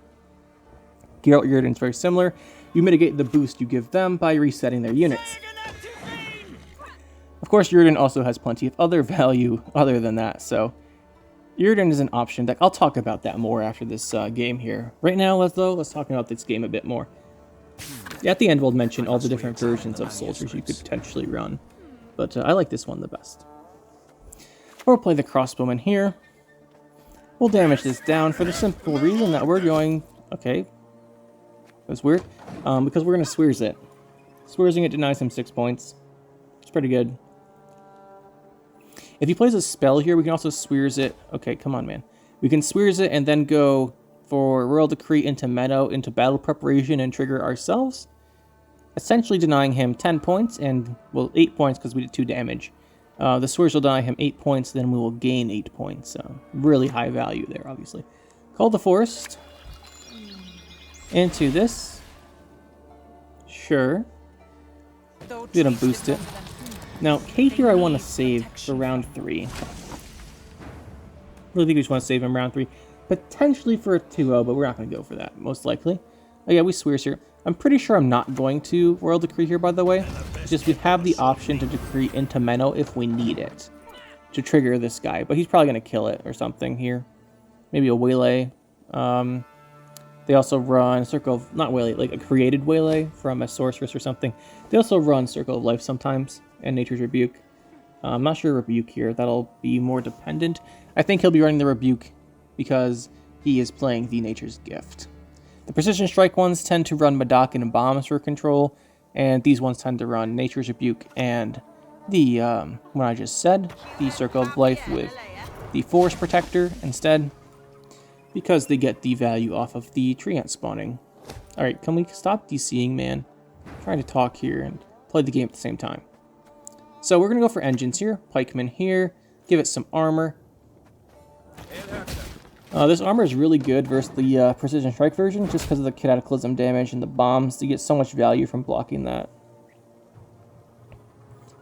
Geralt Yrden's very similar. You mitigate the boost you give them by resetting their units. Of course, Yrden also has plenty of other value other than that, so Yrden is an option deck. I'll talk about that more after this game here. Right now, let's talk about this game a bit more. At the end, we'll mention all the different versions of soldiers you could potentially run, but I like this one the best. We'll play the crossbowman here. We'll damage this down for the simple reason that we're going... Okay. That's weird. Because we're going to Sweers it. Sweersing it denies him 6 points. It's pretty good. If he plays a spell here, we can also Sweers it. Okay, come on, man. We can Sweers it and then go for Royal Decree into Meadow, into Battle Preparation, and trigger ourselves. essentially denying him 10 points and, well, 8 points because we did 2 damage. The Sweers will deny him 8 points, then we will gain 8 points. So really high value there, obviously. Call the Forest. Into this. Sure. Gonna boost it. Now, Kate here I want to save for round 3. Really think we just want to save him round 3. Potentially for a 2-0, but we're not going to go for that, most likely. Oh yeah, we Sweers here. I'm pretty sure I'm not going to Royal Decree here, by the way. It's just we have the option to decree into Menno if we need it. To trigger this guy, but he's probably going to kill it or something here. Maybe a Waylay. They also run Circle of... Not Waylay, like a created Waylay from a Sorceress or something. They also run Circle of Life sometimes, and Nature's Rebuke. I'm not sure Rebuke here. That'll be more dependent. I think he'll be running the Rebuke because he is playing the Nature's Gift. The Precision Strike ones tend to run Madoc and Bombs for control, and these ones tend to run Nature's Rebuke and the, what I just said, the Circle of Life with the Forest Protector instead, because they get the value off of the tree ant spawning. Alright, can we stop DCing, man? I'm trying to talk here and play the game at the same time. So we're going to go for engines here. Pikeman here. Give it some armor. This armor is really good versus the Precision Strike version, just because of the Cataclysm damage and the bombs. You get so much value from blocking that.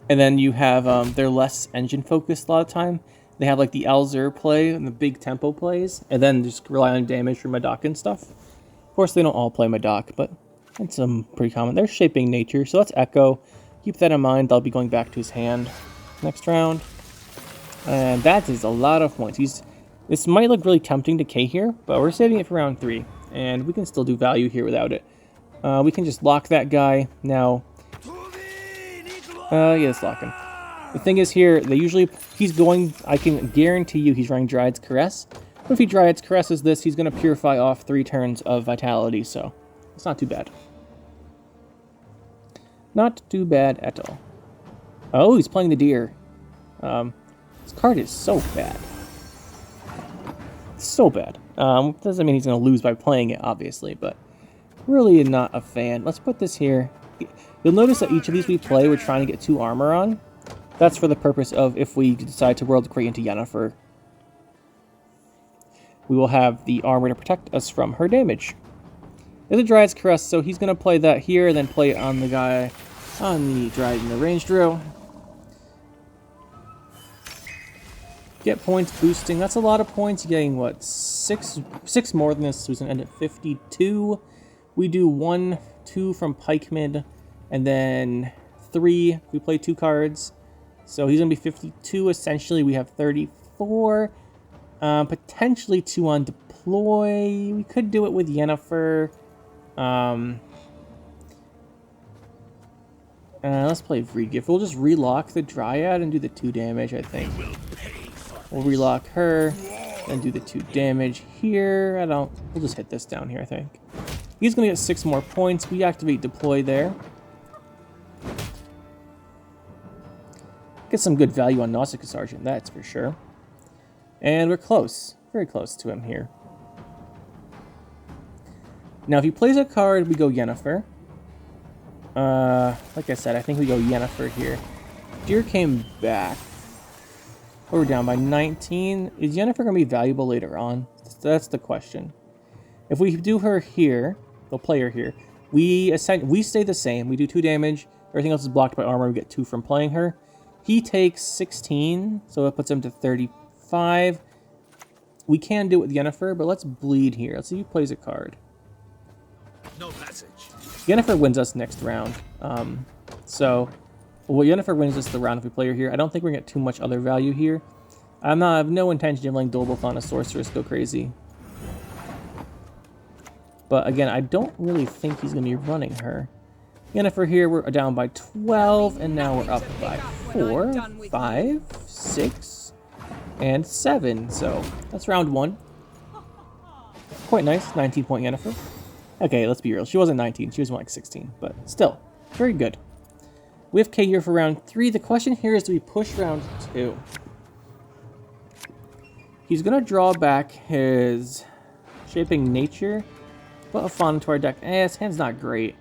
And then you have, they're less engine focused a lot of time. They have like the Alzur play and the big tempo plays, and then just rely on damage from Madoc and stuff. Of course, they don't all play Madoc, but it's pretty common. They're shaping nature, so let's Echo. Keep that in mind. I'll be going back to his hand next round. And that is a lot of points. This might look really tempting to K here, but we're saving it for round 3. And we can still do value here without it. We can just lock that guy. Now, yeah, let's lock him. The thing is here, he's going, I can guarantee you he's running Dryad's Caress. But if he Dryad's Caresses this, he's going to purify off 3 turns of Vitality, so it's not too bad. Not too bad at all. Oh, he's playing the deer. This card is so bad. So bad. Doesn't mean he's going to lose by playing it, obviously, but really not a fan. Let's put this here. You'll notice that each of these we play, we're trying to get 2 armor on. That's for the purpose of if we decide to World Decree into Yennefer, we will have the armor to protect us from her damage. There's a Dryad's Caress, so he's going to play that here, then play it on the guy on the Dryad in the ranged row. Get points boosting. That's a lot of points. You're getting, what, 6 more than this, so he's going to end at 52. We do 1, 2 from Pikeman, and then 3. We play 2 cards. So he's going to be 52. Essentially, we have 34. Potentially 2 on deploy. We could do it with Yennefer. Let's play Vreedgift. We'll just relock the Dryad and do the 2 damage, I think. We'll relock her and do the 2 damage here. We'll just hit this down here, I think. He's going to get 6 more points. We activate deploy there. Get some good value on Nausicaa Sergeant, that's for sure. And we're close. Very close to him here. Now, if he plays a card, we go Yennefer. Like I said, I think we go Yennefer here. Deer came back. We're down by 19. Is Yennefer going to be valuable later on? That's the question. If we do her here, we'll play her here. We stay the same. We do 2 damage. Everything else is blocked by armor. We get 2 from playing her. He takes 16, so that puts him to 35. We can do it with Yennefer, but let's bleed here. Let's see who plays a card. No passage. Yennefer wins us next round. Yennefer wins us the round if we play her here. I don't think we're going to get too much other value here. I have no intention of letting Dolboth a Sorceress go crazy. But again, I don't really think he's going to be running her. Yennefer here, we're down by 12, and now we're up by 4, 5, 6, and 7. So that's round 1. Quite nice, 19-point Yennefer. Okay, let's be real. She wasn't 19. She was more like 16, but still, very good. We have K here for round 3. The question here is, do we push round 2? He's going to draw back his Shaping Nature, put a Fawn into our deck. His hand's not great.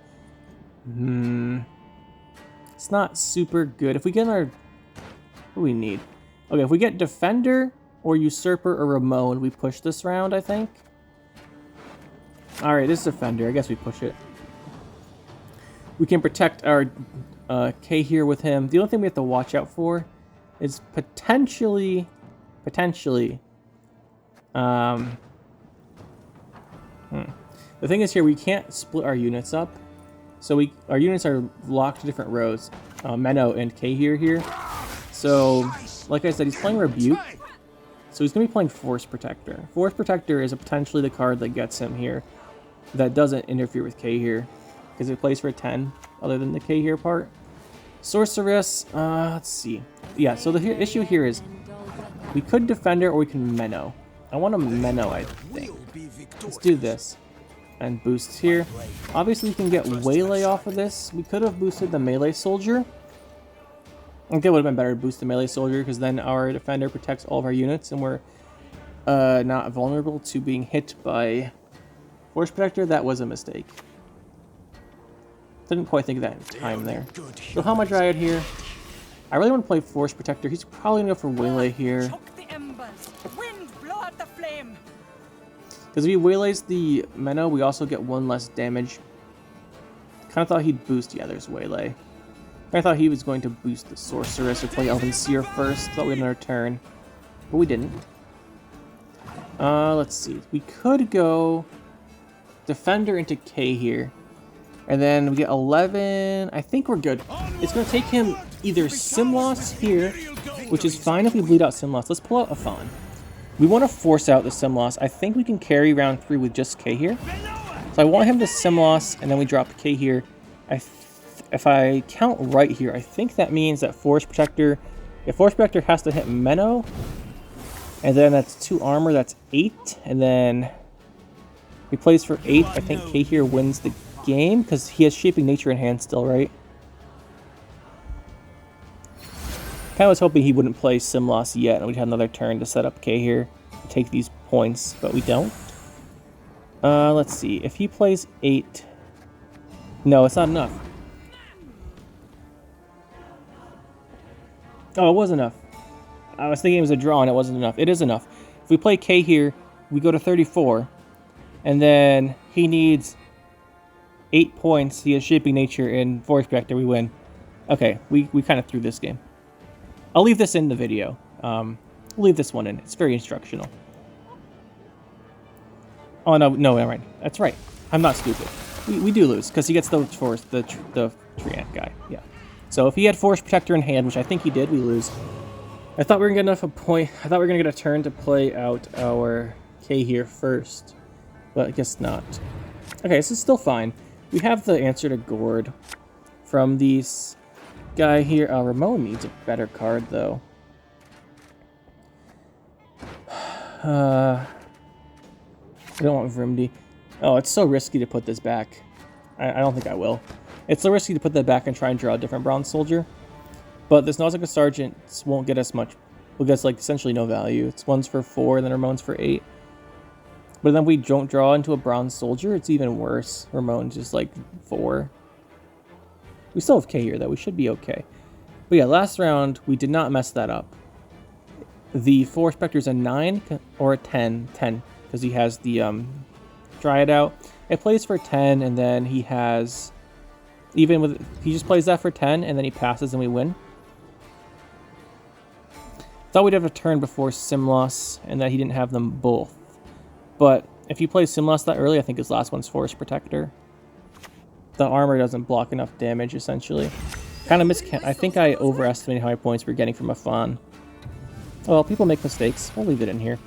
It's not super good. If we get our... What do we need? Okay, if we get Defender or Usurper or Ramon, we push this round, I think. Alright, this is Defender. I guess we push it. We can protect our Cahir with him. The only thing we have to watch out for is potentially... The thing is here, we can't split our units up. So our units are locked to different rows. Menno and Cahir here. So, like I said, he's playing Rebuke. So he's going to be playing Force Protector. Force Protector is potentially the card that gets him here. That doesn't interfere with Cahir. Because it plays for a 10, other than the Cahir part. Sorceress, let's see. Yeah, so the issue here is, we could Defender or we can Menno. I want a Menno, I think. Let's do this. And boosts here. Obviously, you can get Waylay off of this. We could have boosted the Melee Soldier. I think it would have been better to boost the Melee Soldier, because then our Defender protects all of our units, and we're not vulnerable to being hit by Force Protector. That was a mistake. Didn't quite think of that in time there. So how much Dryad here? I really want to play Force Protector. He's probably going to go for Waylay here. Because if he waylays the Menno, we also get 1 less damage. Kind of thought he'd boost... Yeah, there's Waylay. I thought he was going to boost the Sorceress or play Elven Seer first. Thought we had another turn. But we didn't. Let's see. We could go Defender into K here. And then we get 11. I think we're good. It's going to take him either Simloss here, which is fine if we bleed out Simloss. Let's pull out a Fawn. We want to force out the Simloss. I think we can carry round 3 with just K here. So I want him to Simloss, and then we drop K here. If I count right here, I think that means that Force Protector... If Force Protector has to hit Menno, and then that's 2 armor, that's 8. And then he plays for 8. I think K here wins the game, because he has Shaping Nature in hand still, right? Kind of was hoping he wouldn't play Simloss yet, and we'd have another turn to set up K here to take these points, but we don't. Let's see. If he plays 8... No, it's not enough. Oh, it was enough. I was thinking it was a draw, and it wasn't enough. It is enough. If we play K here, we go to 34, and then he needs 8 points. He has Shaping Nature and Force Protector. We win. Okay, we kind of threw this game. I'll leave this in the video. We'll leave this one in. It's very instructional. Oh, no, never mind. That's right. I'm not stupid. We do lose, because he gets the Force, the Treant guy. Yeah. So if he had Force Protector in hand, which I think he did, we lose. I thought we were going to get enough a point. I thought we were going to get a turn to play out our K here first. But I guess not. Okay, this is still fine. We have the answer to Gord from these... guy here. Ramon needs a better card, though. I don't want Vrimdi. Oh, it's so risky to put this back. I don't think I will. It's so risky to put that back and try and draw a different Bronze Soldier. But this Nausicaa Sergeant won't get us much. Will get us, like, essentially no value. It's 1's for 4, and then Ramon's for 8. But then we don't draw into a Bronze Soldier, it's even worse. Ramon's just, like, 4. We still have K here, though. We should be okay. But yeah, last round, we did not mess that up. The Force Spectre's a 9 or a 10. 10, because he has the Dryad out. It plays for 10, and then he has... Even with... He just plays that for 10, and then he passes, and we win. Thought we'd have a turn before Simloss, and that he didn't have them both. But if he plays Simloss that early, I think his last one's Force Protector. The armor doesn't block enough damage, essentially. Kind of I think I overestimated how many points we're getting from a Fawn. Well, people make mistakes. We'll leave it in here.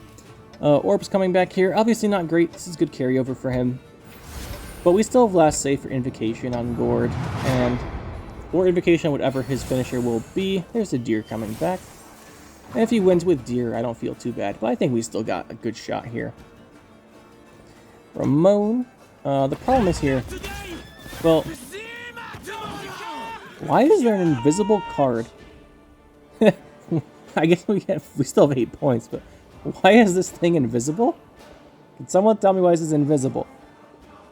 Orbs coming back here. Obviously not great. This is good carryover for him. But we still have last save for Invocation on Gord. Or Invocation, whatever his finisher will be. There's a Deer coming back. And if he wins with Deer, I don't feel too bad. But I think we still got a good shot here. Ramon. The problem is here... Well, why is there an invisible card? I guess we still have 8 points, but why is this thing invisible? Can someone tell me why this is invisible?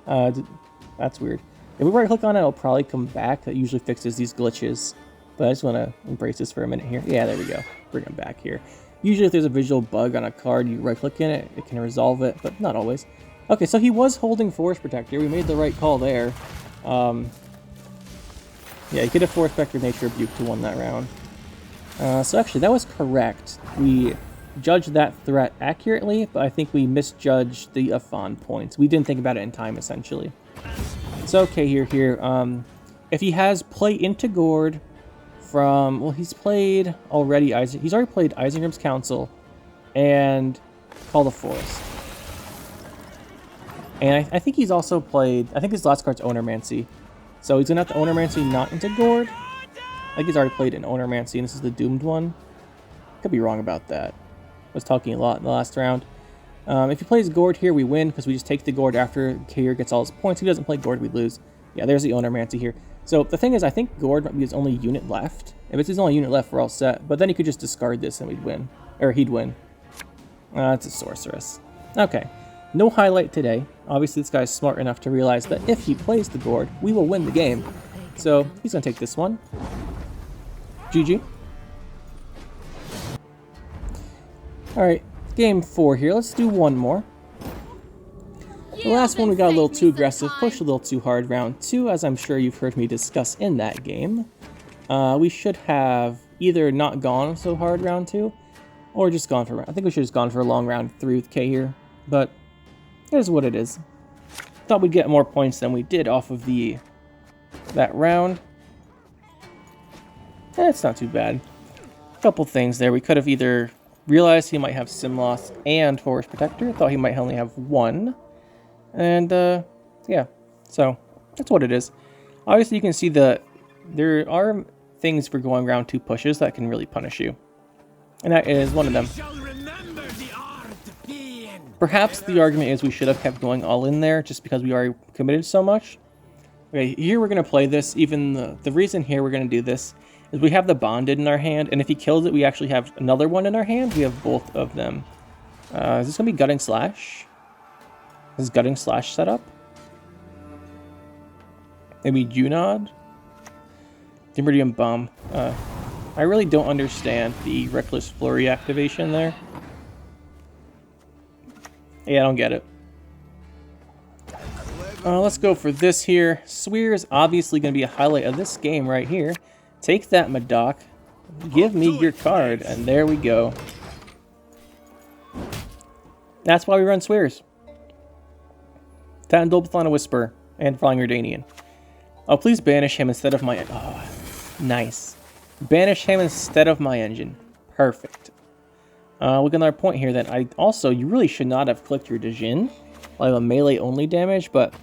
That's weird. If we right click on it, it'll probably come back. That usually fixes these glitches. But I just want to embrace this for a minute here. Yeah, there we go. Bring them back here. Usually if there's a visual bug on a card, you right click in it, it can resolve it, but not always. Okay, so he was holding Force Protector. We made the right call there. Yeah, he could have Force Protector Nature Rebuke to win that round. So actually, that was correct. We judged that threat accurately, but I think we misjudged the Afon points. We didn't think about it in time, essentially. So okay, here. If he has play into Gord from, well, he's played already. He's already played Isengrim's Council and Call the Forest. And I think he's also played, I think his last card's Ownermancy. So he's going to have to Ownermancy not into Gord. I think he's already played an Ownermancy, and this is the Doomed one. Could be wrong about that. I was talking a lot in the last round. If he plays Gord here, we win, because we just take the Gord after Cahir gets all his points. If he doesn't play Gord, we lose. Yeah, there's the Ownermancy here. So the thing is, I think Gord might be his only unit left. If it's his only unit left, we're all set. But then he could just discard this and we'd win. Or he'd win. It's a Sorceress. Okay. No highlight today. Obviously, this guy's smart enough to realize that if he plays the Gord, we will win the game. So he's going to take this one. GG. Alright, game 4 here. Let's do one more. The last one we got a little too aggressive, pushed a little too hard. Round 2, as I'm sure you've heard me discuss in that game. We should have either not gone so hard round 2, or just gone for, I think we should have just gone for a long round 3 with Cahir, but here's what it is. Thought we'd get more points than we did off of that round. It's not too bad. A couple things there. We could have either realized he might have Sim Loss and Forest Protector. Thought he might only have one. And, yeah. So, that's what it is. Obviously, you can see that there are things for going round 2 pushes that can really punish you. And that is one of them. Perhaps the argument is we should have kept going all in there just because we already committed so much. Okay, here we're going to play this. Even the reason here we're going to do this is we have the Bonded in our hand, and if he kills it, we actually have another one in our hand. We have both of them. Is this going to be Gutting Slash? Is Gutting Slash set up? Maybe Junod? Dimmerdium Bomb. I really don't understand the Reckless Flurry activation there. Yeah, I don't get it. Let's go for this here. Sweers obviously going to be a highlight of this game right here. Take that, Madoc. Give me your card, and there we go. That's why we run Sweers. Titan Dolpathon Whisper and Flying Redanian. Oh, please banish him instead of my... Oh, nice. Banish him instead of my engine. Perfect. We get another point here that you really should not have clicked your Djinn. I have a melee only damage, but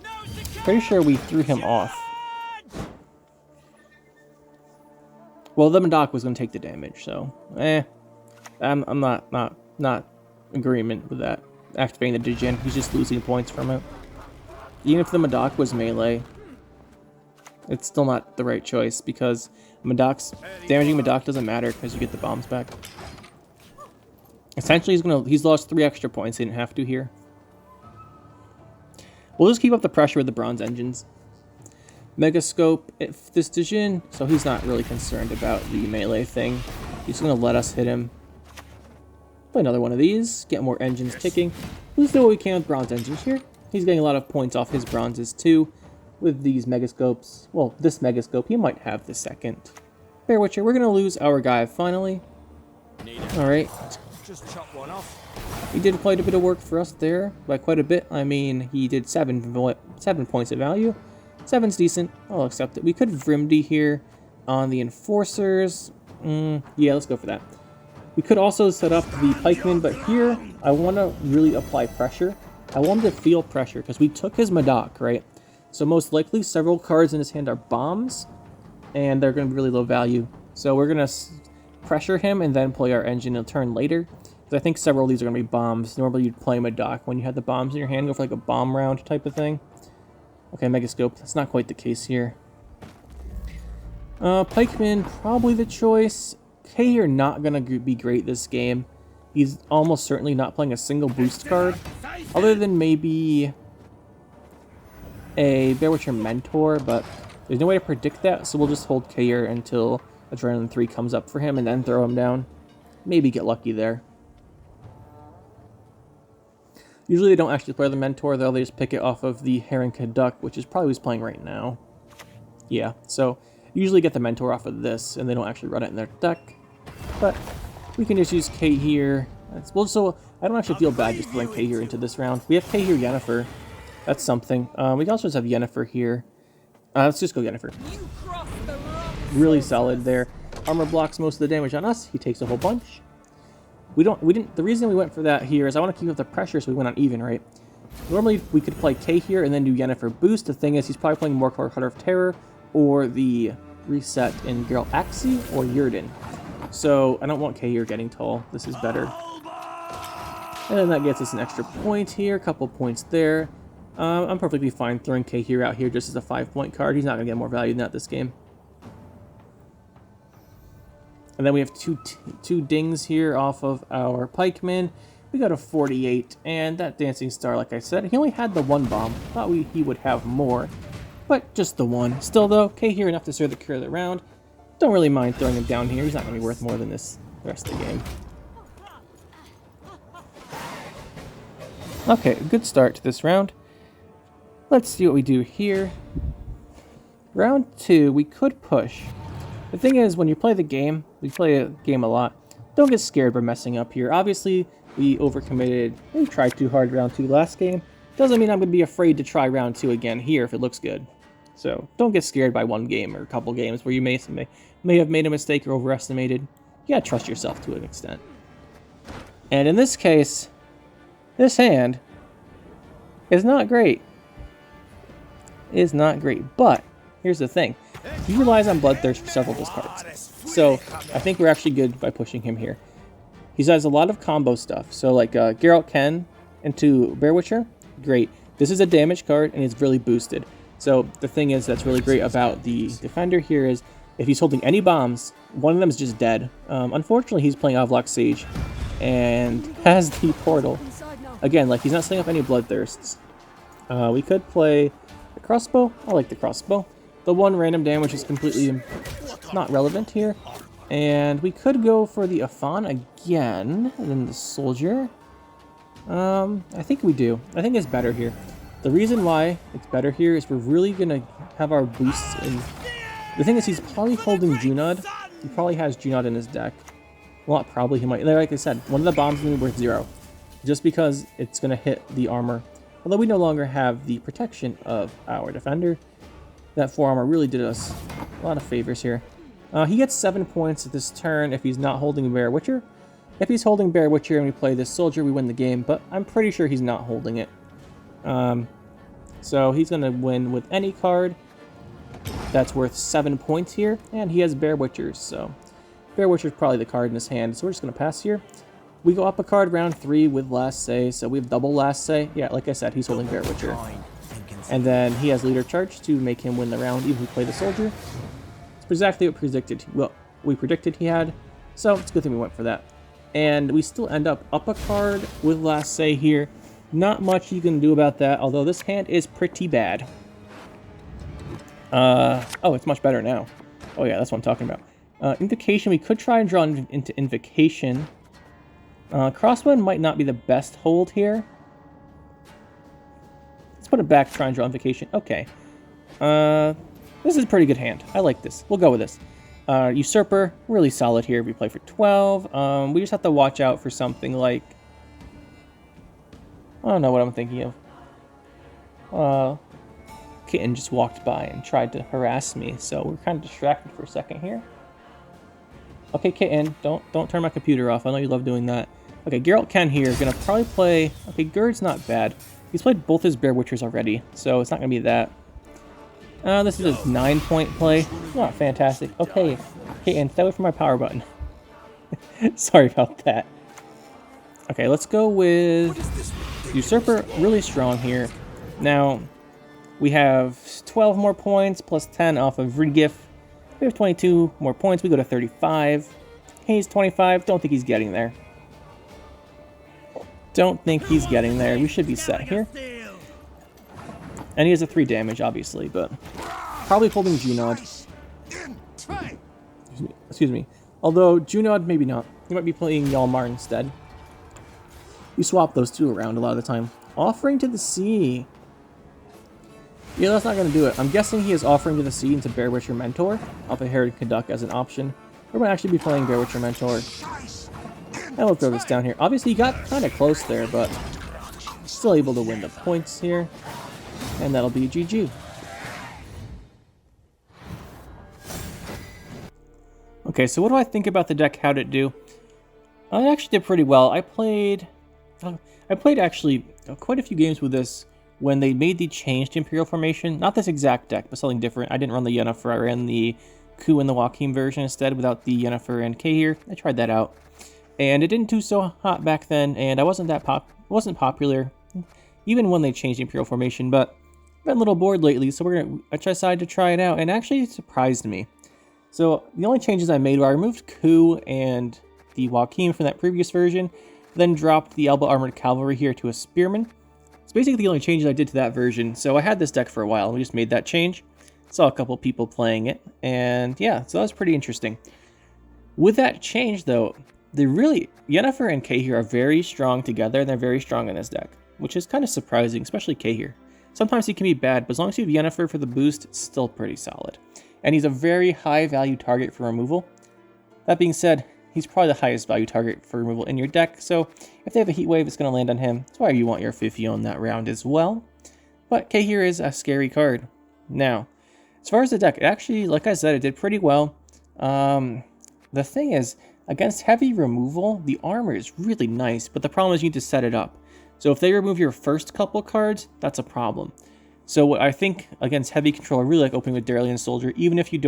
pretty sure we threw him off. Well, the Madoc was going to take the damage, so I'm not agreement with that. Activating the Djinn, he's just losing points from it. Even if the Madoc was melee, it's still not the right choice because damaging Madoc doesn't matter because you get the bombs back. Essentially, he's lost 3 extra points. He didn't have to here. We'll just keep up the pressure with the bronze engines. Megascope, if this Djinn, so he's not really concerned about the melee thing. He's going to let us hit him. Play another one of these, get more engines ticking. Let's do what we can with bronze engines here. He's getting a lot of points off his bronzes too with these Megascopes. Well, this Megascope, he might have the second. Bear Witcher, we're going to lose our guy finally. Alright. Just chop one off. He did quite a bit of work for us there. By quite a bit, I mean he did 7 points of value. 7's decent. I'll accept it. We could Vrimdy here on the Enforcers. Yeah, let's go for that. We could also set up the Pikemen, but here I want to really apply pressure. I want him to feel pressure because we took his Madoc, right? So most likely several cards in his hand are bombs, and they're going to be really low value. So we're going to pressure him and then play our engine a turn later. Because I think several of these are going to be bombs. Normally you'd play Madoc when you had the bombs in your hand, go for like a bomb round type of thing. Okay, Megascope. That's not quite the case here. Pikeman, probably the choice. Cahir not going to be great this game. He's almost certainly not playing a single boost card. Other than maybe... a Bear Witcher Mentor, but there's no way to predict that, so we'll just hold Cahir until Adrenaline 3 comes up for him and then throw him down. Maybe get lucky there. Usually they don't actually play the Mentor, though. They just pick it off of the Heron Caduck, which is probably who's playing right now. Yeah, so usually get the Mentor off of this, and they don't actually run it in their deck. But we can just use Cahir. Well, so I don't actually feel bad just throwing Cahir into this round. We have Cahir Yennefer. That's something. We also just have Yennefer here. Let's just go Yennefer. Really solid there. Armor blocks most of the damage on us. He takes a whole bunch. The reason we went for that here is I want to keep up the pressure, so we went on even, right? Normally we could play Cahir and then do Yennefer boost. The thing is, he's probably playing more Heart of Terror or the reset in Geralt Axii or Yurden. So I don't want Cahir getting tall. This is better. And then that gets us an extra point here, a couple points there. I'm perfectly fine throwing Cahir out here just as a 5-point card. He's not going to get more value than that this game. And then we have two dings here off of our pikeman. We got a 48, and that Dancing Star, like I said, he only had the 1 bomb. Thought he would have more, but just the 1. Still though, Cahir enough to serve the cure of the round. Don't really mind throwing him down here. He's not going to be worth more than this the rest of the game. Okay, good start to this round. Let's see what we do here. Round 2, we could push. The thing is, when you play the game, we play a game a lot, don't get scared by messing up here. Obviously, we overcommitted. We tried too hard round 2 last game. Doesn't mean I'm going to be afraid to try round 2 again here if it looks good. So, don't get scared by one game or a couple games where you may have made a mistake or overestimated. You gotta trust yourself to an extent. And in this case, this hand is not great. It is not great, but here's the thing. He relies on Bloodthirst for several discards. So I think we're actually good by pushing him here. He has a lot of combo stuff. So like Geralt Ken into Bear Witcher, great. This is a damage card and it's really boosted. So the thing is that's really great about the Defender here is if he's holding any bombs, one of them is just dead. Unfortunately, he's playing Avlok Sage and has the portal. Again, like he's not setting up any Bloodthirsts. We could play the crossbow. I like the crossbow. The 1 random damage is completely not relevant here. And we could go for the Afan again, and then the Soldier. I think we do. I think it's better here. The reason why it's better here is we're really going to have our boosts in... The thing is, he's probably holding Junod. He probably has Junod in his deck. Well, not probably, he might. Like I said, one of the bombs is going to be worth 0. Just because it's going to hit the armor. Although we no longer have the protection of our Defender. That 4 armor really did us a lot of favors here. He gets 7 points at this turn if he's not holding Bear Witcher. If he's holding Bear Witcher and we play this Soldier, we win the game, but I'm pretty sure he's not holding it. So he's going to win with any card that's worth 7 points here, and he has Bear Witchers, so Bear Witcher's probably the card in his hand, so we're just going to pass here. We go up a card round 3 with Last Say, so we have double Last Say. Yeah, like I said, he's holding Bear Witcher. And then he has Leader Charge to make him win the round, even if we play the Soldier. It's exactly what we predicted he had, so it's a good thing we went for that. And we still end up a card with Last Say here. Not much you can do about that, although this hand is pretty bad. Oh, it's much better now. Oh yeah, that's what I'm talking about. Invocation, we could try and draw into Invocation. Crossbow might not be the best hold here. Let's put it back, try and draw Invocation. Okay. This is a pretty good hand. I like this. We'll go with this. Usurper, really solid here. We play for 12. We just have to watch out for something like... I don't know what I'm thinking of. Kitten just walked by and tried to harass me, so we're kind of distracted for a second here. Okay, Kitten, don't turn my computer off. I know you love doing that. Okay, Geralt Ken here, gonna probably play... Okay, Gord's not bad. He's played both his Bear Witchers already, so it's not gonna be that. This is a 9-point play. Not fantastic. Okay, Kitten, stay away from my power button. Sorry about that. Okay, let's go with Usurper, really strong here. Now, we have 12 more points plus 10 off of Vridgif. We have 22 more points. We go to 35. He's 25. Don't think he's getting there. Don't think he's getting there. We should be set here. And he has a 3 damage, obviously, but probably holding Junod. Excuse me. Although, Junod, maybe not. He might be playing Yalmar instead. You swap those two around a lot of the time. Offering to the Sea. Yeah, that's not going to do it. I'm guessing he is Offering to the Sea into Bear Witcher Mentor. I'll play Herod Caduck as an option. Or might actually be playing Bear Witcher Mentor. And we'll throw this down here. Obviously, he got kind of close there, but still able to win the points here. And that'll be GG. Okay, so what do I think about the deck? How did it do? I actually did pretty well. I played actually quite a few games with this when they made the change to Imperial Formation. Not this exact deck, but something different. I didn't run the Yennefer. I ran the Coup and the Joachim version instead without the Yennefer and Cahir. I tried that out. And it didn't do so hot back then, and I wasn't popular, even when they changed the Imperial Formation, but I've been a little bored lately, so I decided to try it out, and actually it surprised me. So the only changes I made were I removed Coup and the Joachim from that previous version, then dropped the Elbow Armored Cavalry here to a Spearman. It's basically the only changes I did to that version, so I had this deck for a while, and we just made that change. Saw a couple people playing it, and yeah, so that was pretty interesting. With that change, though, Yennefer and Cahir are very strong together, and they're very strong in this deck, which is kind of surprising, especially Cahir. Sometimes he can be bad, but as long as you have Yennefer for the boost, it's still pretty solid. And he's a very high value target for removal. That being said, he's probably the highest value target for removal in your deck, so if they have a Heat Wave, it's going to land on him. That's why you want your Fifion that round as well. But Cahir is a scary card. Now, as far as the deck, actually, like I said, it did pretty well. The thing is, against heavy removal, the armor is really nice, but the problem is you need to set it up. So if they remove your first couple cards, that's a problem. So what I think against heavy control, I really like opening with Darelian Soldier, even if it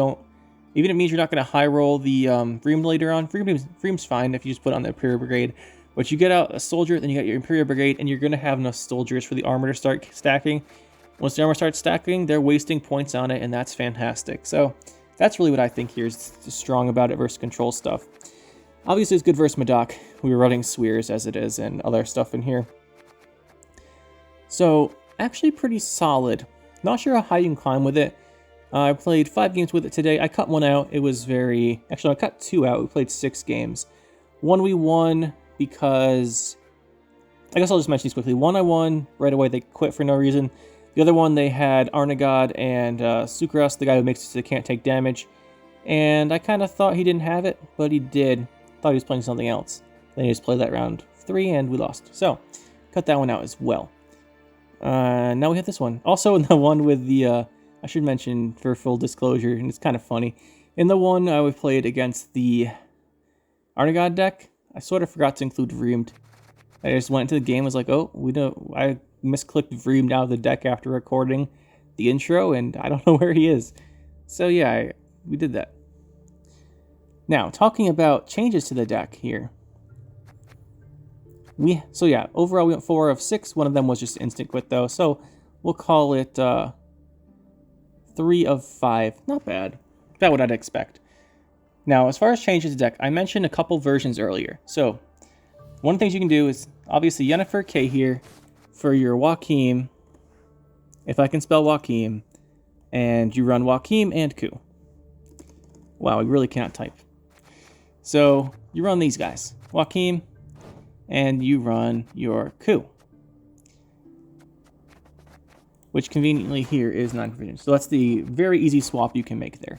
means you're not going to high roll the Vreem later on. Vreem's fine if you just put on the Imperial Brigade, but you get out a Soldier, then you got your Imperial Brigade, and you're going to have enough Soldiers for the armor to start stacking. Once the armor starts stacking, they're wasting points on it, and that's fantastic. So that's really what I think here is strong about it versus control stuff. Obviously, it's good versus Madoc. We were running Sweers as it is, and other stuff in here. So, actually pretty solid. Not sure how high you can climb with it. I played 5 games with it today. I cut one out. It was actually, I cut 2 out. We played 6 games. One we won because... I guess I'll just mention these quickly. One I won right away. They quit for no reason. The other one, they had Arnagod and Sucras, the guy who makes it so they can't take damage. And I kind of thought he didn't have it, but he did. Thought he was playing something else. Then he just played that round 3, and we lost. So, cut that one out as well. Now we have this one. Also in the one with the, I should mention for full disclosure, and it's kind of funny. In the one we played against the Arnagod deck, I sort of forgot to include Vreemed. I just went into the game, was like, oh, I misclicked Vreemed out of the deck after recording the intro, and I don't know where he is. So yeah, we did that. Now, talking about changes to the deck here. Overall we went 4 of 6. One of them was just instant quit though, so we'll call it 3 of 5. Not bad. About what I'd expect. Now, as far as changes to the deck, I mentioned a couple versions earlier. So, one of the things you can do is, obviously, Yennefer Cahir for your Joachim, if I can spell Joachim, and you run Joachim and Coup. Wow, I really cannot type. So, you run these guys. Joachim, and you run your Coup. Which conveniently here is 9 provisions. So that's the very easy swap you can make there.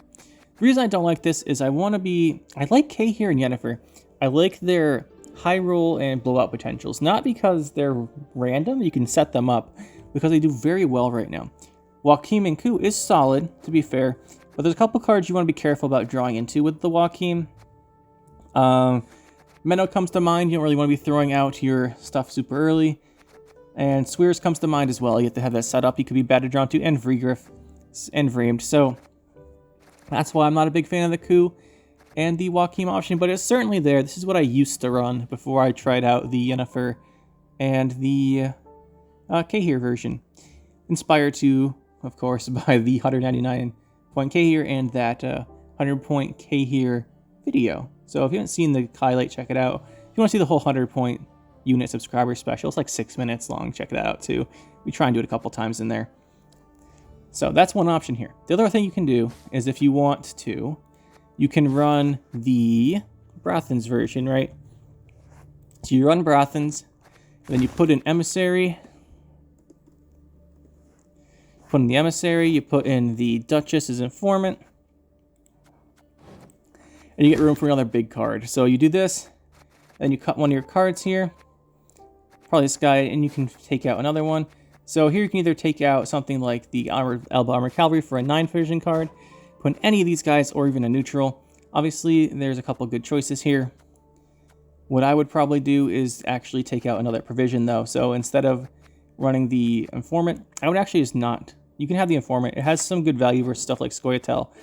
The reason I don't like this is I like Cahir and Yennefer. I like their high roll and blowout potentials. Not because they're random, you can set them up, because they do very well right now. Joachim and Coup is solid, to be fair, but there's a couple cards you want to be careful about drawing into with the Joachim. Madoc comes to mind. You don't really want to be throwing out your stuff super early. And Sweers comes to mind as well. You have to have that set up. You could be bad to draw into, and Vreegriff and Vreemed. So that's why I'm not a big fan of the Coup and the Joachim option, but it's certainly there. This is what I used to run before I tried out the Yennefer and the Cahir version. Inspired to, of course, by the 199-point Cahir and that 100-point Cahir video. So if you haven't seen the highlight, check it out. If you want to see the whole 100-point unit subscriber special, it's like 6 minutes long. Check that out too. We try and do it a couple times in there. So that's one option here. The other thing you can do is if you want to, you can run the Brathan's version, right? So you run Brathan's, then you put in Emissary. Put in the Emissary, you put in the Duchess as Informant. And you get room for another big card. So you do this, then you cut one of your cards here. Probably this guy, and you can take out another one. So here you can either take out something like the Alba Armored Cavalry for a 9 vision card, put in any of these guys, or even a neutral. Obviously, there's a couple good choices here. What I would probably do is actually take out another provision, though. So instead of running the Informant, I would actually just not. You can have the Informant. It has some good value for stuff like Scoia tael.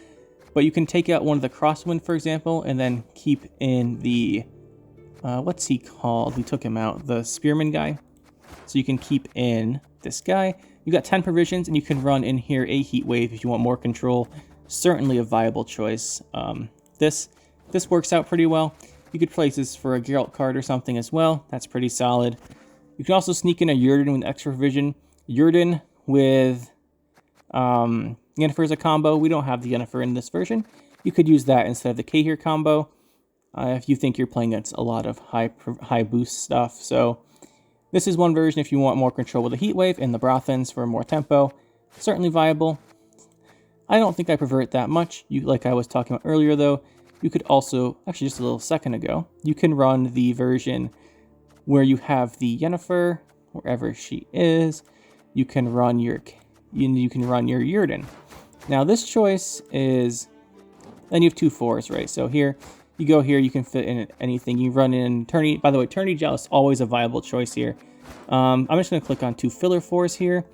But you can take out one of the Crosswind, for example, and then keep in the... what's he called? We took him out. The Spearman guy. So you can keep in this guy. You got 10 provisions, and you can run in here a Heat Wave if you want more control. Certainly a viable choice. This works out pretty well. You could place this for a Geralt card or something as well. That's pretty solid. You can also sneak in a Yrden with extra provision. Yrden with Yennefer as a combo. We don't have the Yennefer in this version. You could use that instead of the Cahir combo if you think you're playing against a lot of high boost stuff. So this is one version if you want more control with the Heat Wave and the Brathans for more tempo. Certainly viable. I don't think I prefer it that much. Like I was talking about earlier, though, you could also, actually just a little second ago, you can run the version where you have the Yennefer, wherever she is. You can run your Yrden. Now this choice is, then you have 2 4s, right? So here, you go here, you can fit in anything. You run in Tourney, by the way, Tourney Joust, always a viable choice here. I'm just going to click on 2 filler 4s here.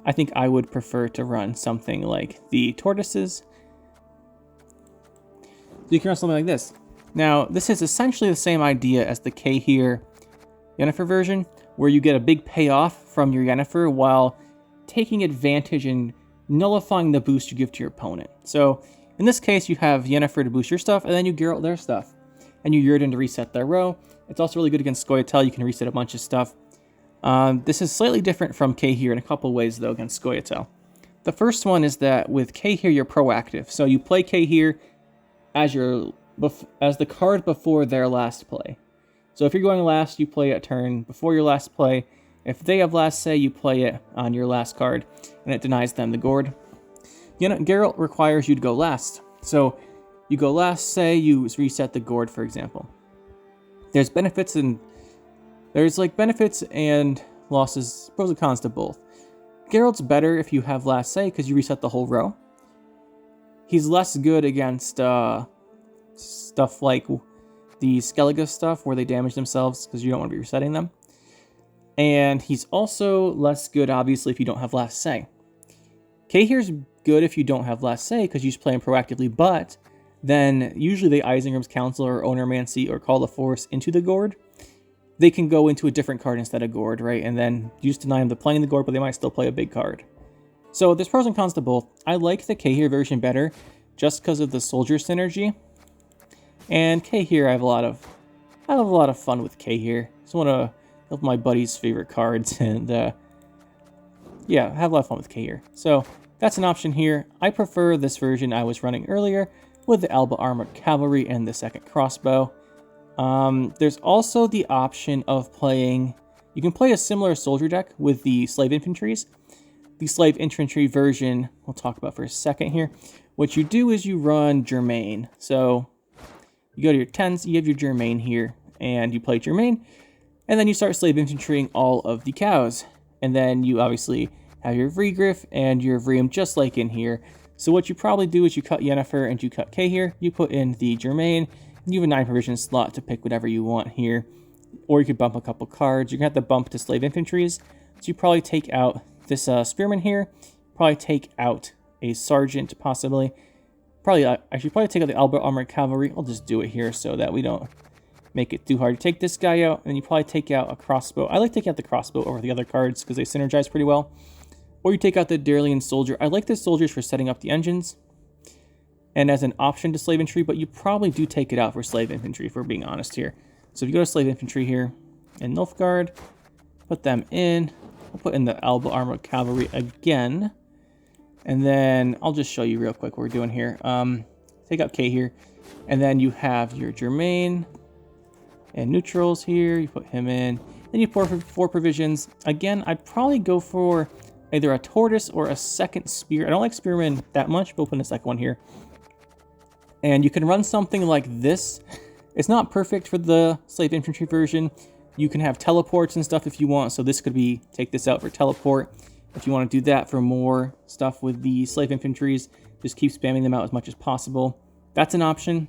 I think I would prefer to run something like the Tortoises. So you can run something like this. Now, this is essentially the same idea as the Cahir Yennefer version, where you get a big payoff from your Yennefer while taking advantage and nullifying the boost you give to your opponent. So in this case, you have Yennefer to boost your stuff, and then you Geralt their stuff. And you Yrden to reset their row. It's also really good against Scoia tael. You can reset a bunch of stuff. This is slightly different from Cahir in a couple ways, though, against Scoia tael. The first one is that with Cahir, you're proactive. So you play Cahir as the card before their last play. So if you're going last, you play a turn before your last play. If they have last say, you play it on your last card, and it denies them the Gord. Geralt requires you to go last. So you go last, say you reset the Gord, for example. There's benefits and losses, pros and cons to both. Geralt's better if you have last say because you reset the whole row. He's less good against stuff like the Skellege stuff where they damage themselves because you don't want to be resetting them. And he's also less good, obviously, if you don't have last say. Cahir's good if you don't have last say because you just play him proactively, but then usually they Isengrim's Council or Onermancy or Call the Force into the Gord. They can go into a different card instead of Gord, right? And then you just deny them the playing the Gord, but they might still play a big card. So there's pros and cons to both. I like the Cahir version better just because of the soldier synergy. And Cahir, I have a lot of fun with Cahir. It's one of my buddy's favorite cards, and yeah, I have a lot of fun with Cahir. So that's an option here. I prefer this version I was running earlier with the Alba Armored Cavalry and the second crossbow. There's also the option of playing... You can play a similar soldier deck with the Slave Infantries. The Slave Infantry version, we'll talk about for a second here. What you do is you run Germain. So you go to your 10s, you have your Germain here, and you play Germain. And then you start Slave Infantrying all of the cows. And then you obviously have your Vrygriff and your Vrium just like in here. So what you probably do is you cut Yennefer and you cut Cahir. You put in the Germain. And you have a 9 provision slot to pick whatever you want here. Or you could bump a couple cards. You're going to have to bump to Slave Infantries. So you probably take out this Spearman here. Probably take out a Sergeant, possibly. I should probably take out the Alba Armored Cavalry. I'll just do it here so that we don't make it too hard. You take this guy out, and you probably take out a crossbow. I like taking out the crossbow over the other cards because they synergize pretty well. Or you take out the Darlian Soldier. I like the soldiers for setting up the engines and as an option to Slave Infantry, but you probably do take it out for Slave Infantry, if we're being honest here. So if you go to Slave Infantry here, and Nilfgaard, put them in. We'll put in the Alba Armored Cavalry again. And then I'll just show you real quick what we're doing here. Take out Cahir, and then you have your Germain and neutrals here. You put him in. Then you pour for 4 provisions. Again, I'd probably go for either a tortoise or a second spear. I don't like spearmen that much, but open a second one here. And you can run something like this. It's not perfect for the slave infantry version. You can have teleports and stuff if you want. So this could be, take this out for teleport. If you want to do that for more stuff with the slave infantries, just keep spamming them out as much as possible. That's an option.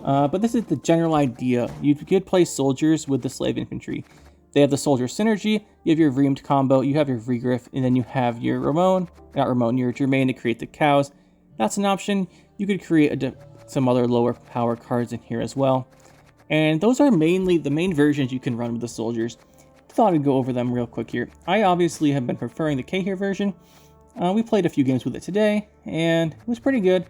But this is the general idea. You could play soldiers with the slave infantry. They have the soldier synergy, you have your Vreemed combo, you have your Vregriff, and then you have your your Germain to create the cows. That's an option. You could create some other lower power cards in here as well. And those are mainly the main versions you can run with the soldiers. Thought I'd go over them real quick here. I obviously have been preferring the Cahir version. We played a few games with it today, and it was pretty good.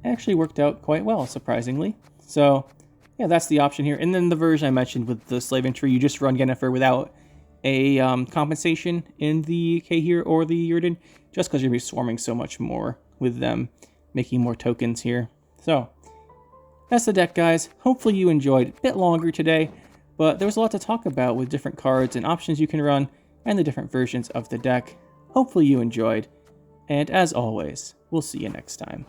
It actually worked out quite well, surprisingly. So, yeah, that's the option here. And then the version I mentioned with the slave infantry, you just run Yennefer without a compensation in the Cahir or the Yrden, just because you're going to be swarming so much more with them, making more tokens here. So, that's the deck, guys. Hopefully you enjoyed. A bit longer today, but there was a lot to talk about with different cards and options you can run, and the different versions of the deck. Hopefully you enjoyed, and as always, we'll see you next time.